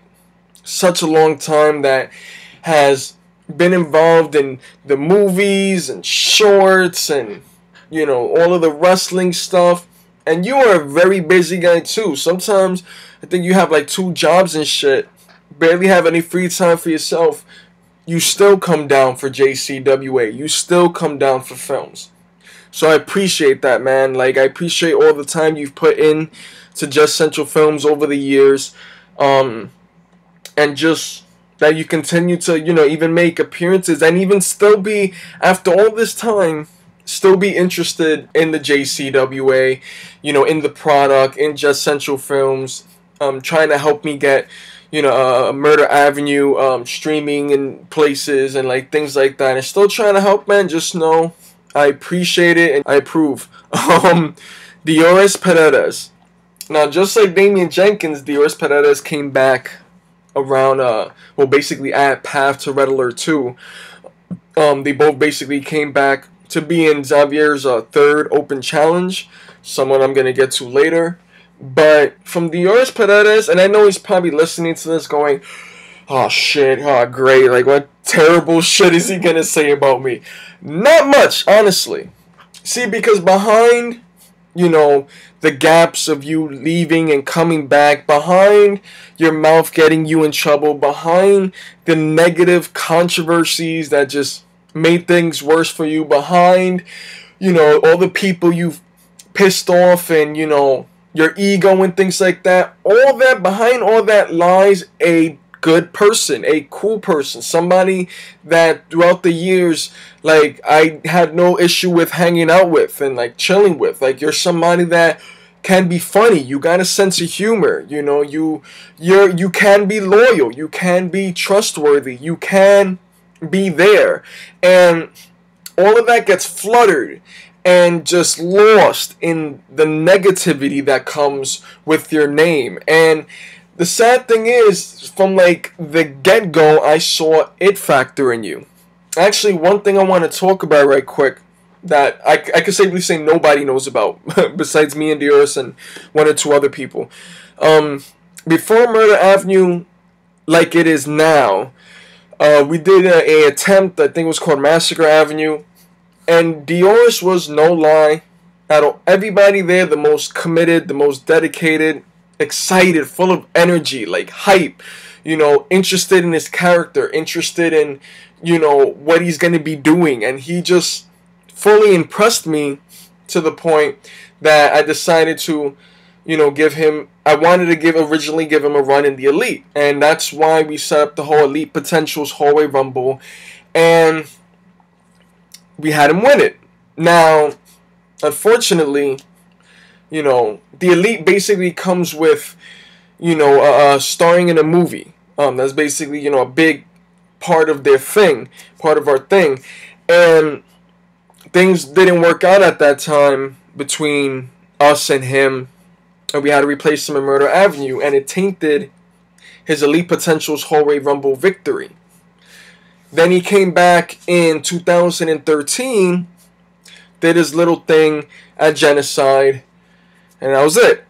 such a long time, that has been involved in the movies and shorts and, you know, all of the wrestling stuff. And you are a very busy guy too. Sometimes I think you have like 2 jobs and shit, barely have any free time for yourself. You still come down for JCWA. You still come down for films. So I appreciate that, man. Like, I appreciate all the time you've put in to Just Central Films over the years. And just that you continue to, you know, even make appearances and even still be, after all this time, still be interested in the JCWA, you know, in the product, in Just Central Films, trying to help me get, you know, Murder Avenue streaming in places and like things like that. And still trying to help, man. Just know I appreciate it and I approve. Torres Paredes. Now, just like Damian Jenkins, Torres Paredes came back around, well, basically at Path to Red Alert 2. They both basically came back to be in Xavier's 3rd open challenge, someone I'm going to get to later. But from Torres Paredes, and I know he's probably listening to this going, oh shit, oh great, like what terrible shit is he going to say about me? Not much, honestly. See, because behind, you know, the gaps of you leaving and coming back, behind your mouth getting you in trouble, behind the negative controversies that just made things worse for you, behind, you know, all the people you've pissed off and, you know, your ego and things like that, all that, behind all that lies a good person, a cool person, somebody that throughout the years, like, I had no issue with hanging out with and like chilling with. Like, you're somebody that can be funny, you got a sense of humor, you know, you can be loyal, you can be trustworthy, you can be there, and all of that gets fluttered and just lost in the negativity that comes with your name. And the sad thing is, from like the get-go, I saw it factor in you. Actually, one thing I want to talk about right quick that I could safely say nobody knows about besides me and Torres and 1 or 2 other people. Before Murder Avenue, like it is now, we did a attempt, I think it was called Massacre Avenue, and Torres was, no lie, out of everybody there, the most committed, the most dedicated, excited, full of energy, like hype, interested in his character, interested in, what he's going to be doing. And he just fully impressed me to the point that I decided to, I wanted to originally give him a run in the Elite. And that's why we set up the whole Elite Potentials Hallway Rumble. And we had him win it. Now, unfortunately, the Elite basically comes with, starring in a movie. That's basically, a big part of their thing, part of our thing. And things didn't work out at that time between us and him. And we had to replace him in Murder Avenue. And it tainted his Elite Potentials Hallway Rumble victory. Then he came back in 2013, did his little thing at Genocide, and that was it.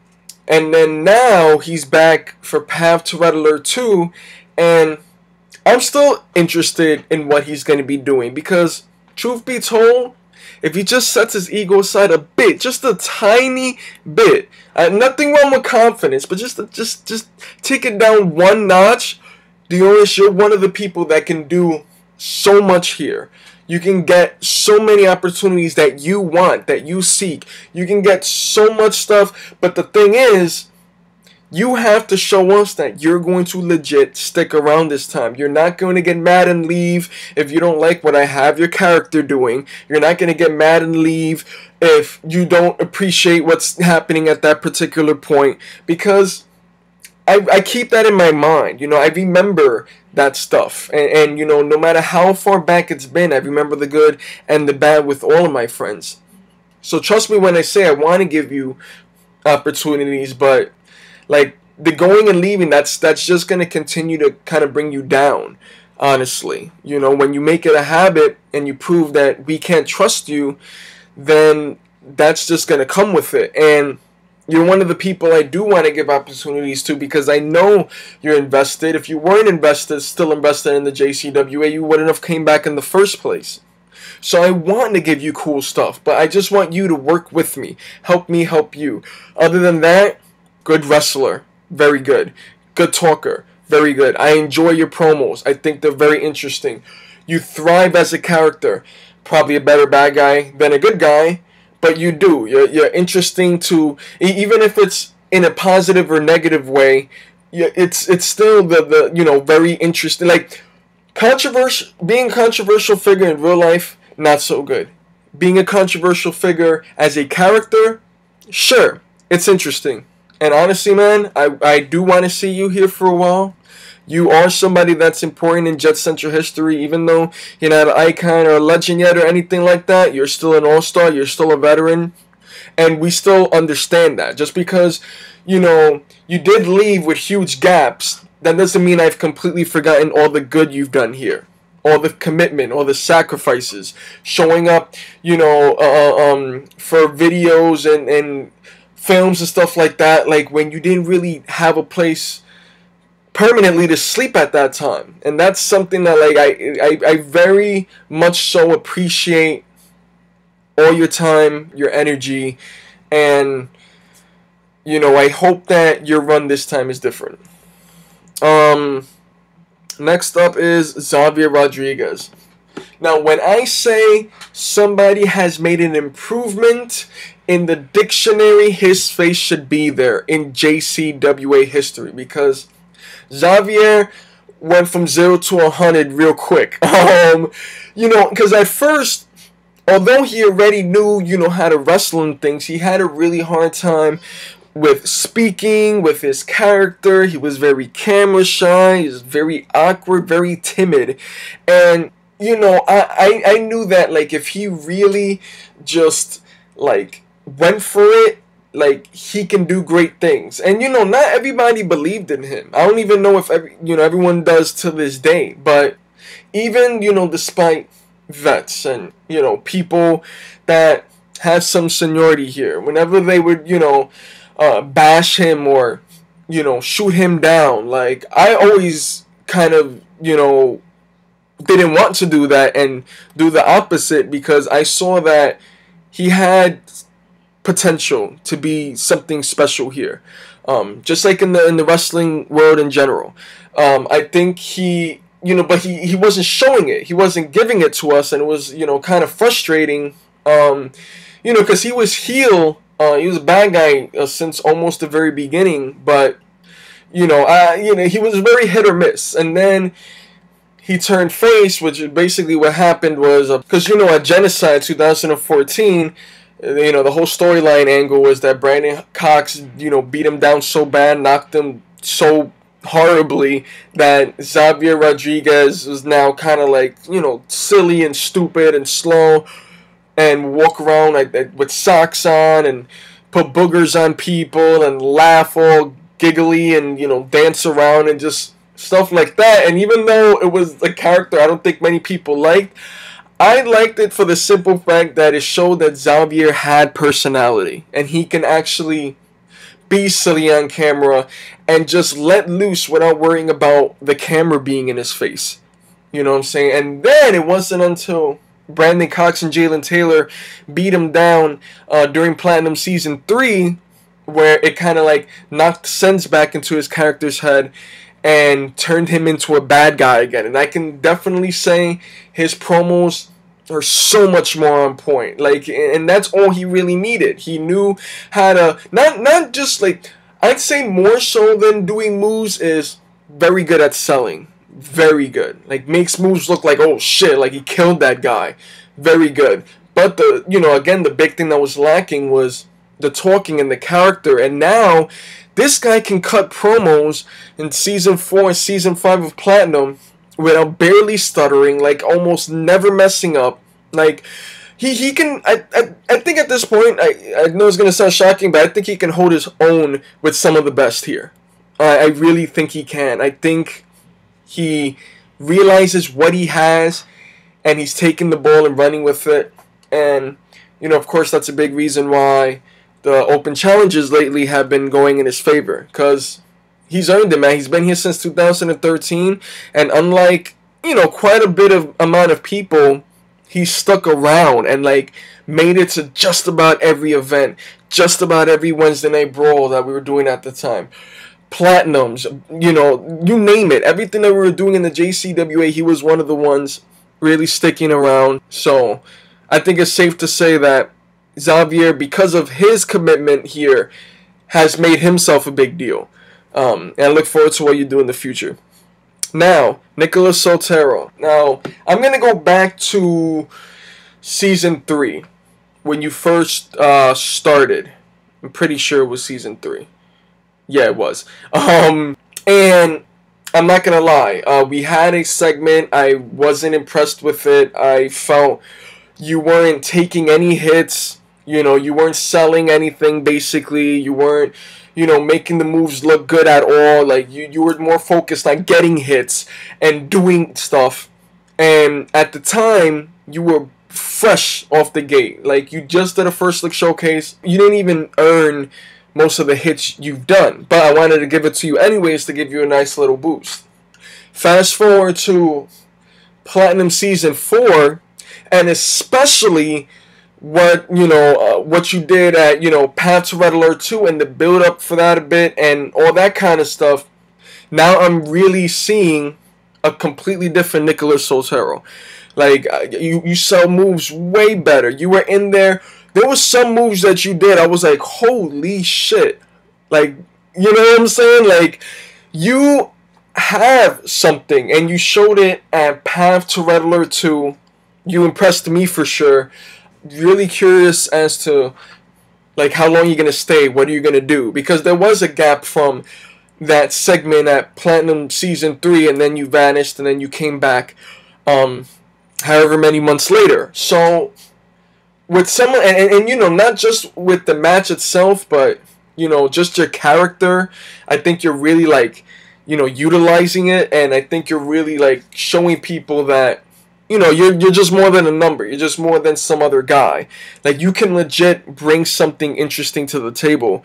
And then now he's back for Path to Red Alert 2, and I'm still interested in what he's going to be doing, because truth be told, if he just sets his ego aside a bit, just a tiny bit, nothing wrong with confidence, but just take it down one notch, Torres, you're one of the people that can do so much here. You can get so many opportunities that you want, that you seek. You can get so much stuff, but the thing is, you have to show us that you're going to legit stick around this time. You're not going to get mad and leave if you don't like what I have your character doing. You're not going to get mad and leave if you don't appreciate what's happening at that particular point, because I keep that in my mind. I remember that stuff. And no matter how far back it's been, I remember the good and the bad with all of my friends. So trust me when I say I want to give you opportunities, but like the going and leaving, that's just going to continue to kind of bring you down, honestly. When you make it a habit and you prove that we can't trust you, then that's just going to come with it. And you're one of the people I do want to give opportunities to, because I know you're invested. If you weren't invested, still invested in the JCWA, you wouldn't have came back in the first place. So I want to give you cool stuff, but I just want you to work with me. Help me help you. Other than that, good wrestler. Very good. Good talker. Very good. I enjoy your promos. I think they're very interesting. You thrive as a character. Probably a better bad guy than a good guy. But you do. You're interesting to, even if it's in a positive or negative way, it's still the very interesting. Like, being a controversial figure in real life, not so good. Being a controversial figure as a character, sure, it's interesting. And honestly, man, I do want to see you here for a while. You are somebody that's important in Jet Central history, even though you're not an icon or a legend yet or anything like that. You're still an all-star. You're still a veteran. And we still understand that. Just because, you did leave with huge gaps, that doesn't mean I've completely forgotten all the good you've done here. All the commitment, all the sacrifices. Showing up, for videos and films and stuff like that. Like, when you didn't really have a place permanently to sleep at that time. And that's something that I very much so appreciate all your time, your energy, and I hope that your run this time is different. Next up is Xavier Rodriguez. Now, when I say somebody has made an improvement in the dictionary, his face should be there in JCWA history, because Xavier went from 0 to 100 real quick. Because at first, although he already knew, how to wrestle and things, he had a really hard time with speaking, with his character. He was very camera shy, he was very awkward, very timid. And, I knew that, like, if he really just, like, went for it, like, he can do great things. And, not everybody believed in him. I don't even know if, everyone does to this day. But even, despite vets and, people that have some seniority here, whenever they would, bash him or, shoot him down, like, I always kind of, didn't want to do that and do the opposite, because I saw that he had potential to be something special here. Just like in the wrestling world in general. I think he, but he wasn't showing it. He wasn't giving it to us, and it was, kind of frustrating. Because he was heel. He was a bad guy since almost the very beginning, but he was very hit or miss, and then he turned face, which basically what happened was because at Genocide 2014. The whole storyline angle was that Brandon Cox, beat him down so bad, knocked him so horribly that Xavier Rodriguez was now kind of like, silly and stupid and slow and walk around with socks on and put boogers on people and laugh all giggly and, dance around and just stuff like that. And even though it was a character I don't think many people liked, I liked it for the simple fact that it showed that Xavier had personality and he can actually be silly on camera and just let loose without worrying about the camera being in his face. You know what I'm saying? And then it wasn't until Brandon Cox and Jalen Taylor beat him down during Platinum Season 3 where it kind of like knocked sense back into his character's head and turned him into a bad guy again. And I can definitely say his promos are so much more on point. And that's all he really needed. He knew how to, not just I'd say more so than doing moves, is very good at selling. Very good. Makes moves look like, oh shit, he killed that guy. Very good. But again, the big thing that was lacking was the talking and the character. And now this guy can cut promos in Season 4 and Season 5 of Platinum without barely stuttering, almost never messing up. He can, I think at this point, I know it's going to sound shocking, but I think he can hold his own with some of the best here. I really think he can. I think he realizes what he has, and he's taking the ball and running with it. And, of course, that's a big reason why the open challenges lately have been going in his favor, because he's earned it, man. He's been here since 2013, and unlike, quite a bit of amount of people, he's stuck around and made it to just about every event, just about every Wednesday Night Brawl that we were doing at the time. Platinums, you name it. Everything that we were doing in the JCWA, he was one of the ones really sticking around. So I think it's safe to say that Xavier, because of his commitment here, has made himself a big deal. And I look forward to what you do in the future. Now, Nicholas Soltero. Now, I'm going to go back to Season 3, when you first started. I'm pretty sure it was Season 3. Yeah, it was. And I'm not going to lie. We had a segment. I wasn't impressed with it. I felt you weren't taking any hits. You weren't selling anything, basically. You weren't, making the moves look good at all. You were more focused on getting hits and doing stuff. And at the time, you were fresh off the gate. You just did a first look showcase. You didn't even earn most of the hits you've done. But I wanted to give it to you anyways to give you a nice little boost. Fast forward to Platinum Season 4, and especially what you did at Path to Red Alert 2 and the build up for that a bit and all that kind of stuff. Now I'm really seeing a completely different Nicholas Soltero. You sell moves way better. You were in there. There was some moves that you did. I was like, holy shit. You know what I'm saying? You have something, and you showed it at Path to Red Alert 2. You impressed me for sure. Really curious as to how long you're gonna stay, what are you gonna do, because there was a gap from that segment at Platinum Season 3 and then you vanished and then you came back however many months later. So with someone and not just with the match itself, but just your character, I think you're really utilizing it, and I think you're really showing people that you're just more than a number. You're just more than some other guy. You can legit bring something interesting to the table.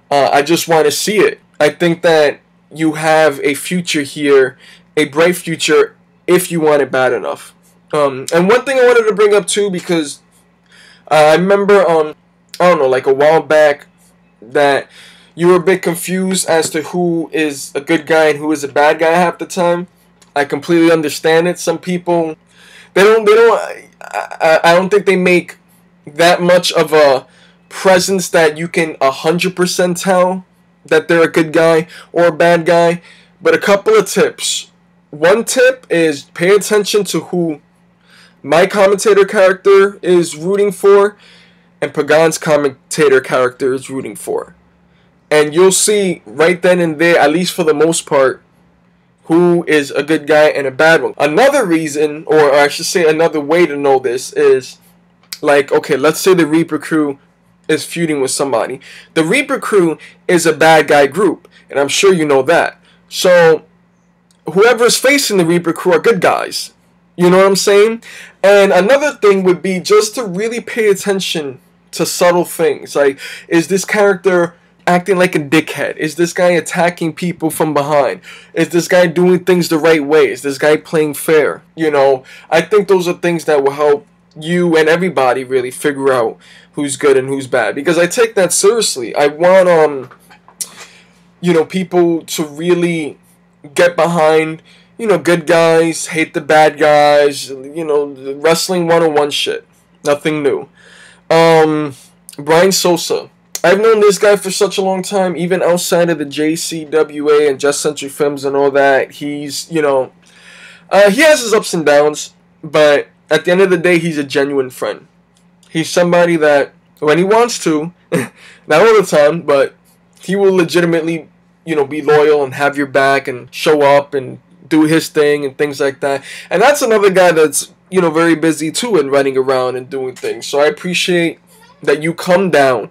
I just want to see it. I think that you have a future here, a bright future, if you want it bad enough. And one thing I wanted to bring up too, because I remember I don't know, like a while back, that you were a bit confused as to who is a good guy and who is a bad guy half the time. I completely understand it. Some people, I don't think they make that much of a presence that you can 100% tell that they're a good guy or a bad guy. But a couple of tips. One tip is pay attention to who my commentator character is rooting for and Pagan's commentator character is rooting for. And you'll see right then and there, at least for the most part, who is a good guy and a bad one. Another reason, or I should say another way to know this is, like, okay, let's say the Reaper crew is feuding with somebody. The Reaper crew is a bad guy group, and I'm sure you know that. So, whoever's facing the Reaper crew are good guys. You know what I'm saying? And another thing would be just to really pay attention to subtle things. Like, is this character acting like a dickhead? Is this guy attacking people from behind? Is this guy doing things the right way? Is this guy playing fair? You know, I think those are things that will help you and everybody really figure out who's good and who's bad. Because I take that seriously. I want, you know, people to really get behind, you know, good guys, hate the bad guys, you know, wrestling 101 shit. Nothing new. Brian Sosa. I've known this guy for such a long time, even outside of the JCWA and Just Century Films and all that. He's, you know, he has his ups and downs, but at the end of the day, he's a genuine friend. He's somebody that, when he wants to, not all the time, but he will legitimately, you know, be loyal and have your back and show up and do his thing and things like that. And that's another guy that's, you know, very busy too and running around and doing things. So I appreciate that you come down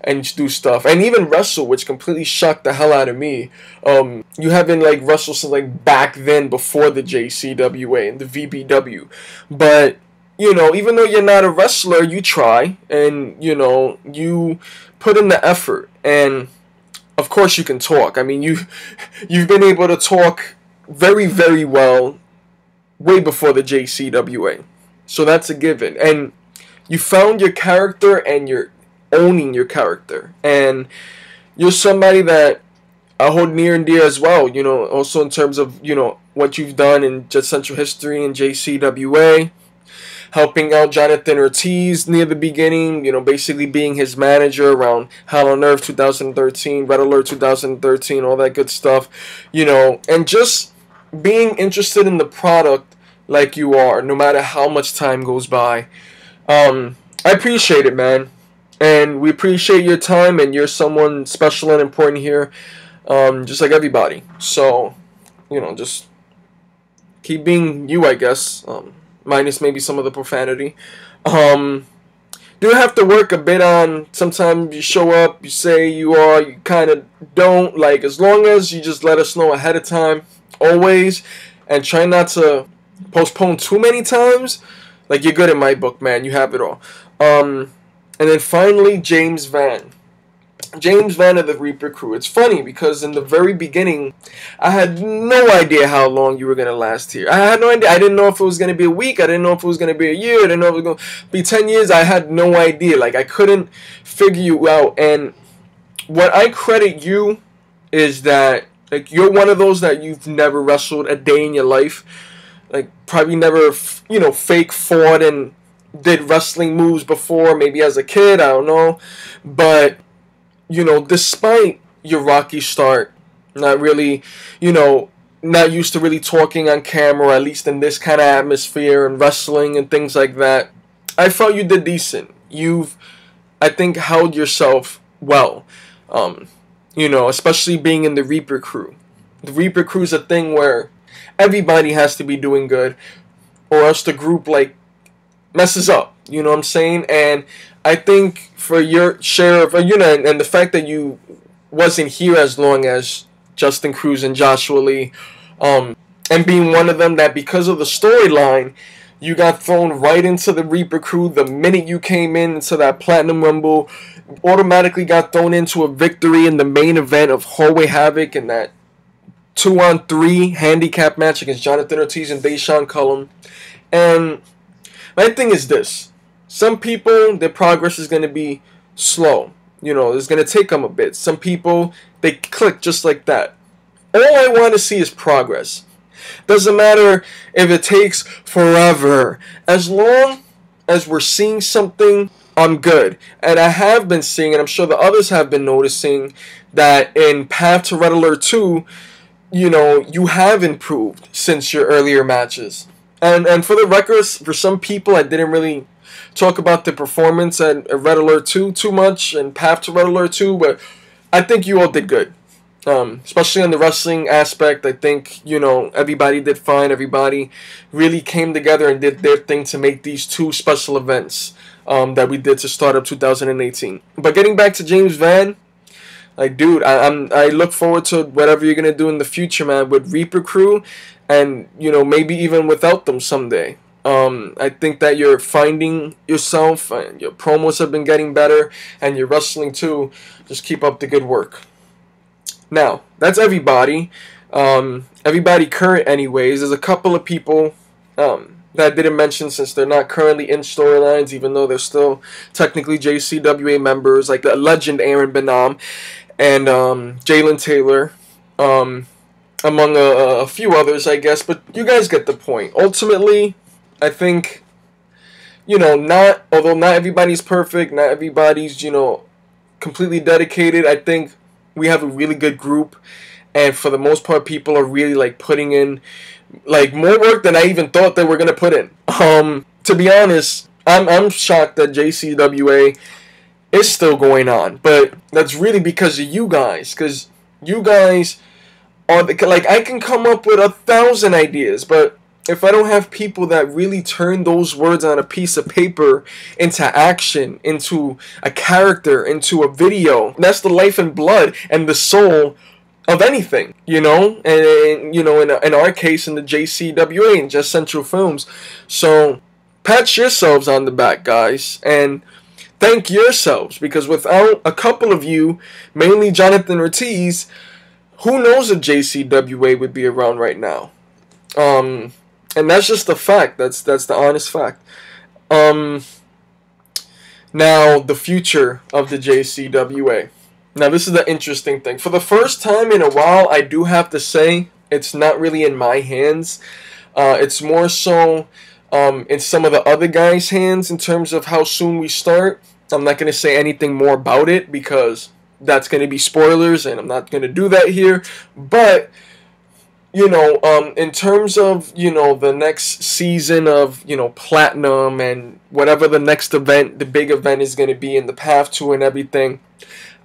and do stuff, and even wrestle, which completely shocked the hell out of me. You haven't like wrestled since like back then, before the JCWA and the VBW, but you know, even though you're not a wrestler, you try, and you know, you put in the effort, and of course you can talk. I mean, you've been able to talk very, very well way before the JCWA, so that's a given, and you found your character and you're owning your character, and you're somebody that I hold near and dear as well, you know, also in terms of, you know, what you've done in Just Central History and JCWA, helping out Jonathan Ortiz near the beginning, you know, basically being his manager around Hell on Earth 2013, Red Alert 2013, all that good stuff, you know, and just being interested in the product like you are, no matter how much time goes by. I appreciate it, man. And we appreciate your time, and you're someone special and important here, just like everybody. So, you know, just keep being you, I guess, minus maybe some of the profanity. Do have to work a bit on, sometimes you show up, you say you are, you kind of don't. Like, as long as you just let us know ahead of time, always, and try not to postpone too many times, like, you're good in my book, man. You have it all. And then finally, James Van. James Van of the Reaper crew. It's funny because in the very beginning, I had no idea how long you were going to last here. I had no idea. I didn't know if it was going to be a week. I didn't know if it was going to be a year. I didn't know if it was going to be 10 years. I had no idea. Like, I couldn't figure you out. And what I credit you is that, like, you're one of those that you've never wrestled a day in your life. Like, probably never, you know, fake fought and did wrestling moves before, maybe as a kid, I don't know. But, you know, despite your rocky start, not really, you know, not used to really talking on camera, at least in this kind of atmosphere and wrestling and things like that, I felt you did decent. You've, I think, held yourself well. You know, especially being in the Reaper crew. The Reaper crew is a thing where everybody has to be doing good, or else the group, like, messes up, you know what I'm saying? And I think for your share of, you know, and the fact that you wasn't here as long as Justin Cruz and Joshua Lee, and being one of them that because of the storyline, you got thrown right into the Reaper crew the minute you came into that Platinum Rumble, automatically got thrown into a victory in the main event of Hallway Havoc and that 2-on-3 handicap match against Jonathan Ortiz and Deshaun Cullum. And my thing is this: some people, their progress is going to be slow. You know, it's going to take them a bit. Some people, they click just like that. All I want to see is progress. Doesn't matter if it takes forever. As long as we're seeing something, I'm good. And I have been seeing, and I'm sure the others have been noticing, that in Path to Red Alert 2, you know, you have improved since your earlier matches. And for the records, for some people, I didn't really talk about the performance at Red Alert 2 too much, and Path to Red Alert 2, but I think you all did good. Especially on the wrestling aspect, I think, you know, everybody did fine. Everybody really came together and did their thing to make these two special events that we did to start up 2018. But getting back to James Van, like, dude, I look forward to whatever you're gonna do in the future, man, with Reaper Crew, and, you know, maybe even without them someday. I think that you're finding yourself, and your promos have been getting better, and your wrestling too. Just keep up the good work. Now, that's everybody. Everybody current anyways. There's a couple of people that I didn't mention since they're not currently in storylines, even though they're still technically JCWA members, like the legend Aaron Benham and Jalen Taylor, among a few others, I guess. But you guys get the point. Ultimately, I think, you know, although not everybody's perfect, not everybody's, you know, completely dedicated, I think we have a really good group, and for the most part, people are really, like, putting in, like, more work than I even thought they were gonna put in. To be honest, I'm shocked that JCWA is still going on, but that's really because of you guys, because you guys are like, I can come up with 1,000 ideas, but if I don't have people that really turn those words on a piece of paper into action, into a character, into a video, that's the life and blood and the soul of anything, you know? And you know, in our case, in the JCWA, in Just Central Films. So, pat yourselves on the back, guys, and thank yourselves, because without a couple of you, mainly Jonathan Ortiz, who knows if JCWA would be around right now? And that's just the fact. That's the honest fact. Now, the future of the JCWA. Now, this is the interesting thing. For the first time in a while, I do have to say, it's not really in my hands. It's more so in some of the other guys' hands in terms of how soon we start. I'm not going to say anything more about it because that's going to be spoilers, and I'm not going to do that here. But, you know, in terms of, you know, the next season of, you know, Platinum and whatever the next event, the big event is going to be in the Path to and everything,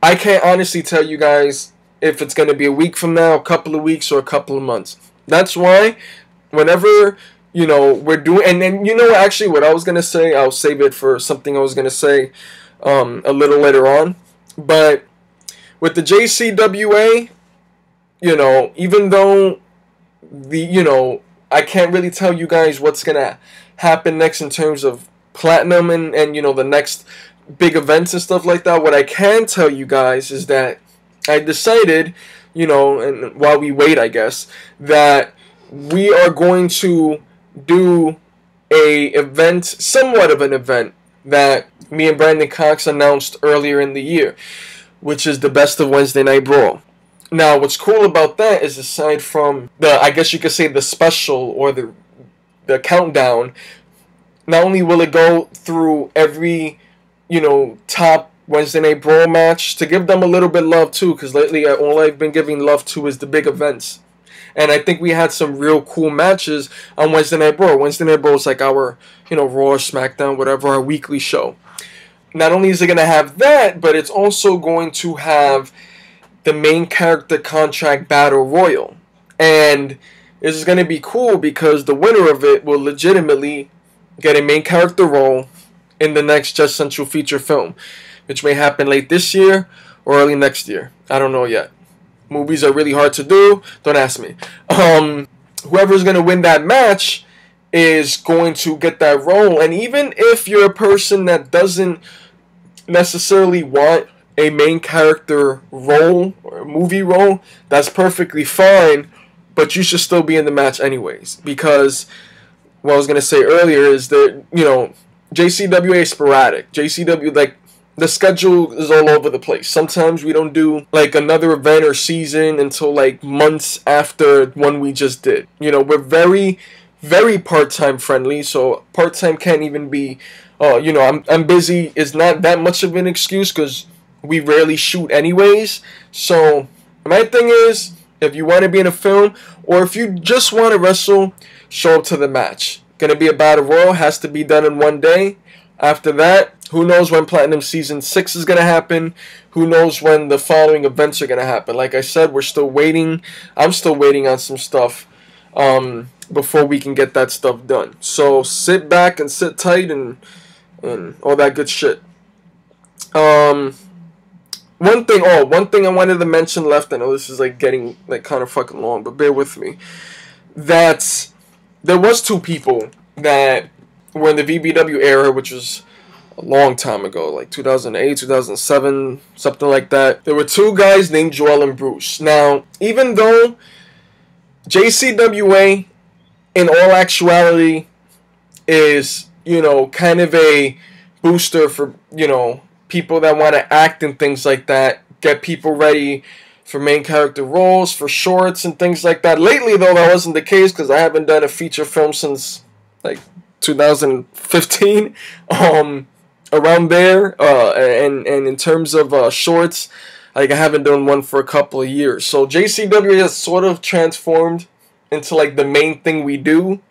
I can't honestly tell you guys if it's going to be a week from now, a couple of weeks, or a couple of months. That's why whenever, you know, we're doing, and then, you know, actually what I was going to say, I'll save it for something I was going to say a little later on. But with the JCWA, you know, even though you know, I can't really tell you guys what's gonna happen next in terms of Platinum and you know, the next big events and stuff like that. What I can tell you guys is that I decided, you know, and while we wait, I guess, that we are going to do a event, somewhat of an event, that me and Brandon Cox announced earlier in the year, which is the Best of Wednesday Night Brawl. Now, what's cool about that is, aside from the, I guess you could say, the special or the countdown, not only will it go through every, you know, top Wednesday Night Brawl match to give them a little bit of love too, because lately all I've been giving love to is the big events. And I think we had some real cool matches on Wednesday Night Brawl. Wednesday Night Brawl is like our, you know, Raw, SmackDown, whatever, our weekly show. Not only is it going to have that, but it's also going to have the main character contract battle royal. And this is going to be cool because the winner of it will legitimately get a main character role in the next Just Central feature film, which may happen late this year or early next year. I don't know yet. Movies are really hard to do. Don't ask me. Whoever's going to win that match is going to get that role. And even if you're a person that doesn't necessarily want a main character role or a movie role, that's perfectly fine, but you should still be in the match anyways, because what I was going to say earlier is that, you know, JCWA is sporadic. JCW, like, the schedule is all over the place. Sometimes we don't do like another event or season until like months after one we just did. You know, we're very, very part-time friendly, so part-time can't even be, oh, you know, I'm busy is not that much of an excuse because we rarely shoot anyways. So my thing is, if you want to be in a film or if you just want to wrestle, show up to the match. Gonna be a battle royal, has to be done in one day. After that, who knows when Platinum Season 6 is going to happen. Who knows when the following events are going to happen. Like I said, we're still waiting. I'm still waiting on some stuff before we can get that stuff done. So sit back and sit tight and all that good shit. One thing I wanted to mention left. I know this is like getting like kind of fucking long, but bear with me. That there was two people that were in the VBW era, which was a long time ago, like 2008, 2007, something like that. There were two guys named Joel and Bruce. Now, even though JCWA, in all actuality, is, you know, kind of a booster for, you know, people that want to act and things like that, get people ready for main character roles, for shorts and things like that. Lately, though, that wasn't the case because I haven't done a feature film since, like, 2015, around there, and in terms of shorts, like I haven't done one for a couple of years. So JCW has sort of transformed into like the main thing we do,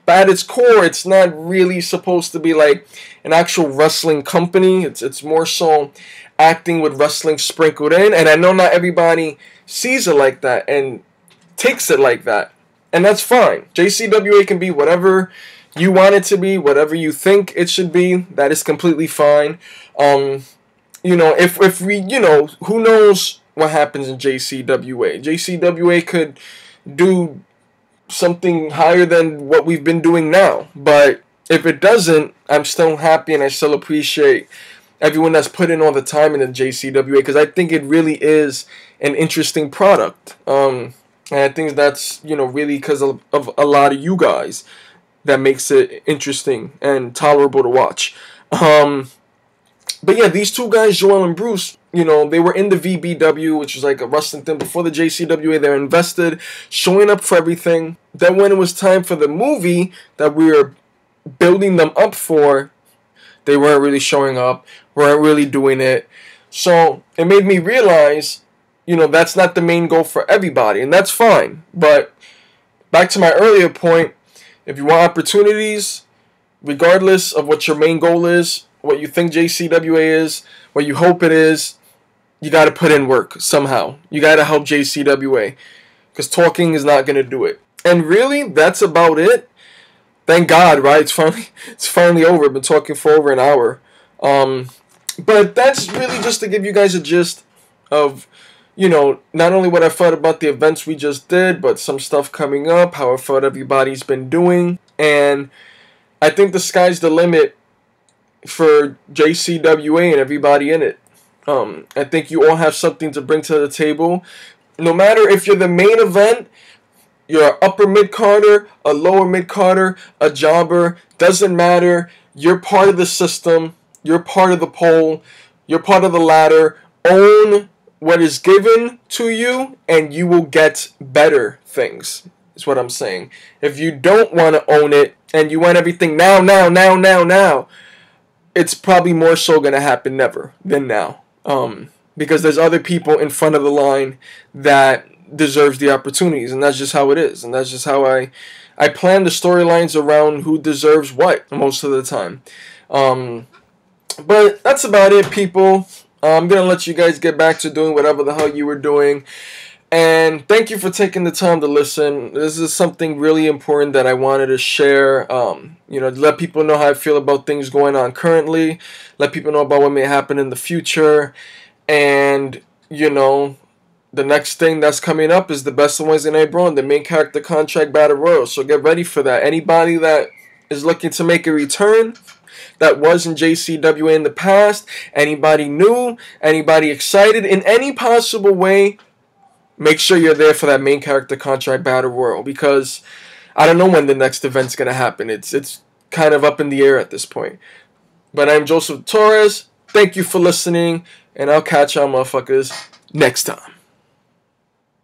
but at its core, it's not really supposed to be like an actual wrestling company. It's more so acting with wrestling sprinkled in, and I know not everybody sees it like that and takes it like that, and that's fine. JCWA can be whatever you want it to be, whatever you think it should be. That is completely fine. You know, if we, you know, who knows what happens in JCWA. JCWA could do something higher than what we've been doing now. But if it doesn't, I'm still happy and I still appreciate everyone that's put in all the time in the JCWA because I think it really is an interesting product. And I think that's, you know, really because of a lot of you guys that makes it interesting and tolerable to watch. But yeah, these two guys, Joel and Bruce, you know, they were in the VBW, which was like a wrestling thing before the JCWA. They're invested, showing up for everything. Then when it was time for the movie that we were building them up for, they weren't really showing up, weren't really doing it. So it made me realize, you know, that's not the main goal for everybody, and that's fine. But back to my earlier point, if you want opportunities, regardless of what your main goal is, what you think JCWA is, what you hope it is, you got to put in work somehow. You got to help JCWA because talking is not going to do it. And really, that's about it. Thank God, right? It's finally over. I've been talking for over an hour. But that's really just to give you guys a gist of, you know, not only what I thought about the events we just did, but some stuff coming up, how I thought everybody's been doing. And I think the sky's the limit for JCWA and everybody in it. I think you all have something to bring to the table. No matter if you're the main event, you're an upper mid-carder, a lower mid-carder, a jobber, doesn't matter. You're part of the system. You're part of the pole. You're part of the ladder. Own what is given to you, and you will get better things, is what I'm saying. If you don't want to own it, and you want everything now, it's probably more so going to happen never than now. Because there's other people in front of the line that deserves the opportunities, and that's just how it is, and that's just how I plan the storylines around who deserves what most of the time. But that's about it, people. I'm going to let you guys get back to doing whatever the hell you were doing. And thank you for taking the time to listen. This is something really important that I wanted to share. You know, let people know how I feel about things going on currently. Let people know about what may happen in the future. And, you know, the next thing that's coming up is the Best of Wednesday Night Brawl, the main character contract battle royal. So get ready for that. Anybody that is looking to make a return, that was in JCWA in the past, anybody new, anybody excited in any possible way, make sure you're there for that main character contract battle royal, because I don't know when the next event's going to happen. It's kind of up in the air at this point. But I'm Joseph Torres. Thank you for listening, and I'll catch y'all motherfuckers next time.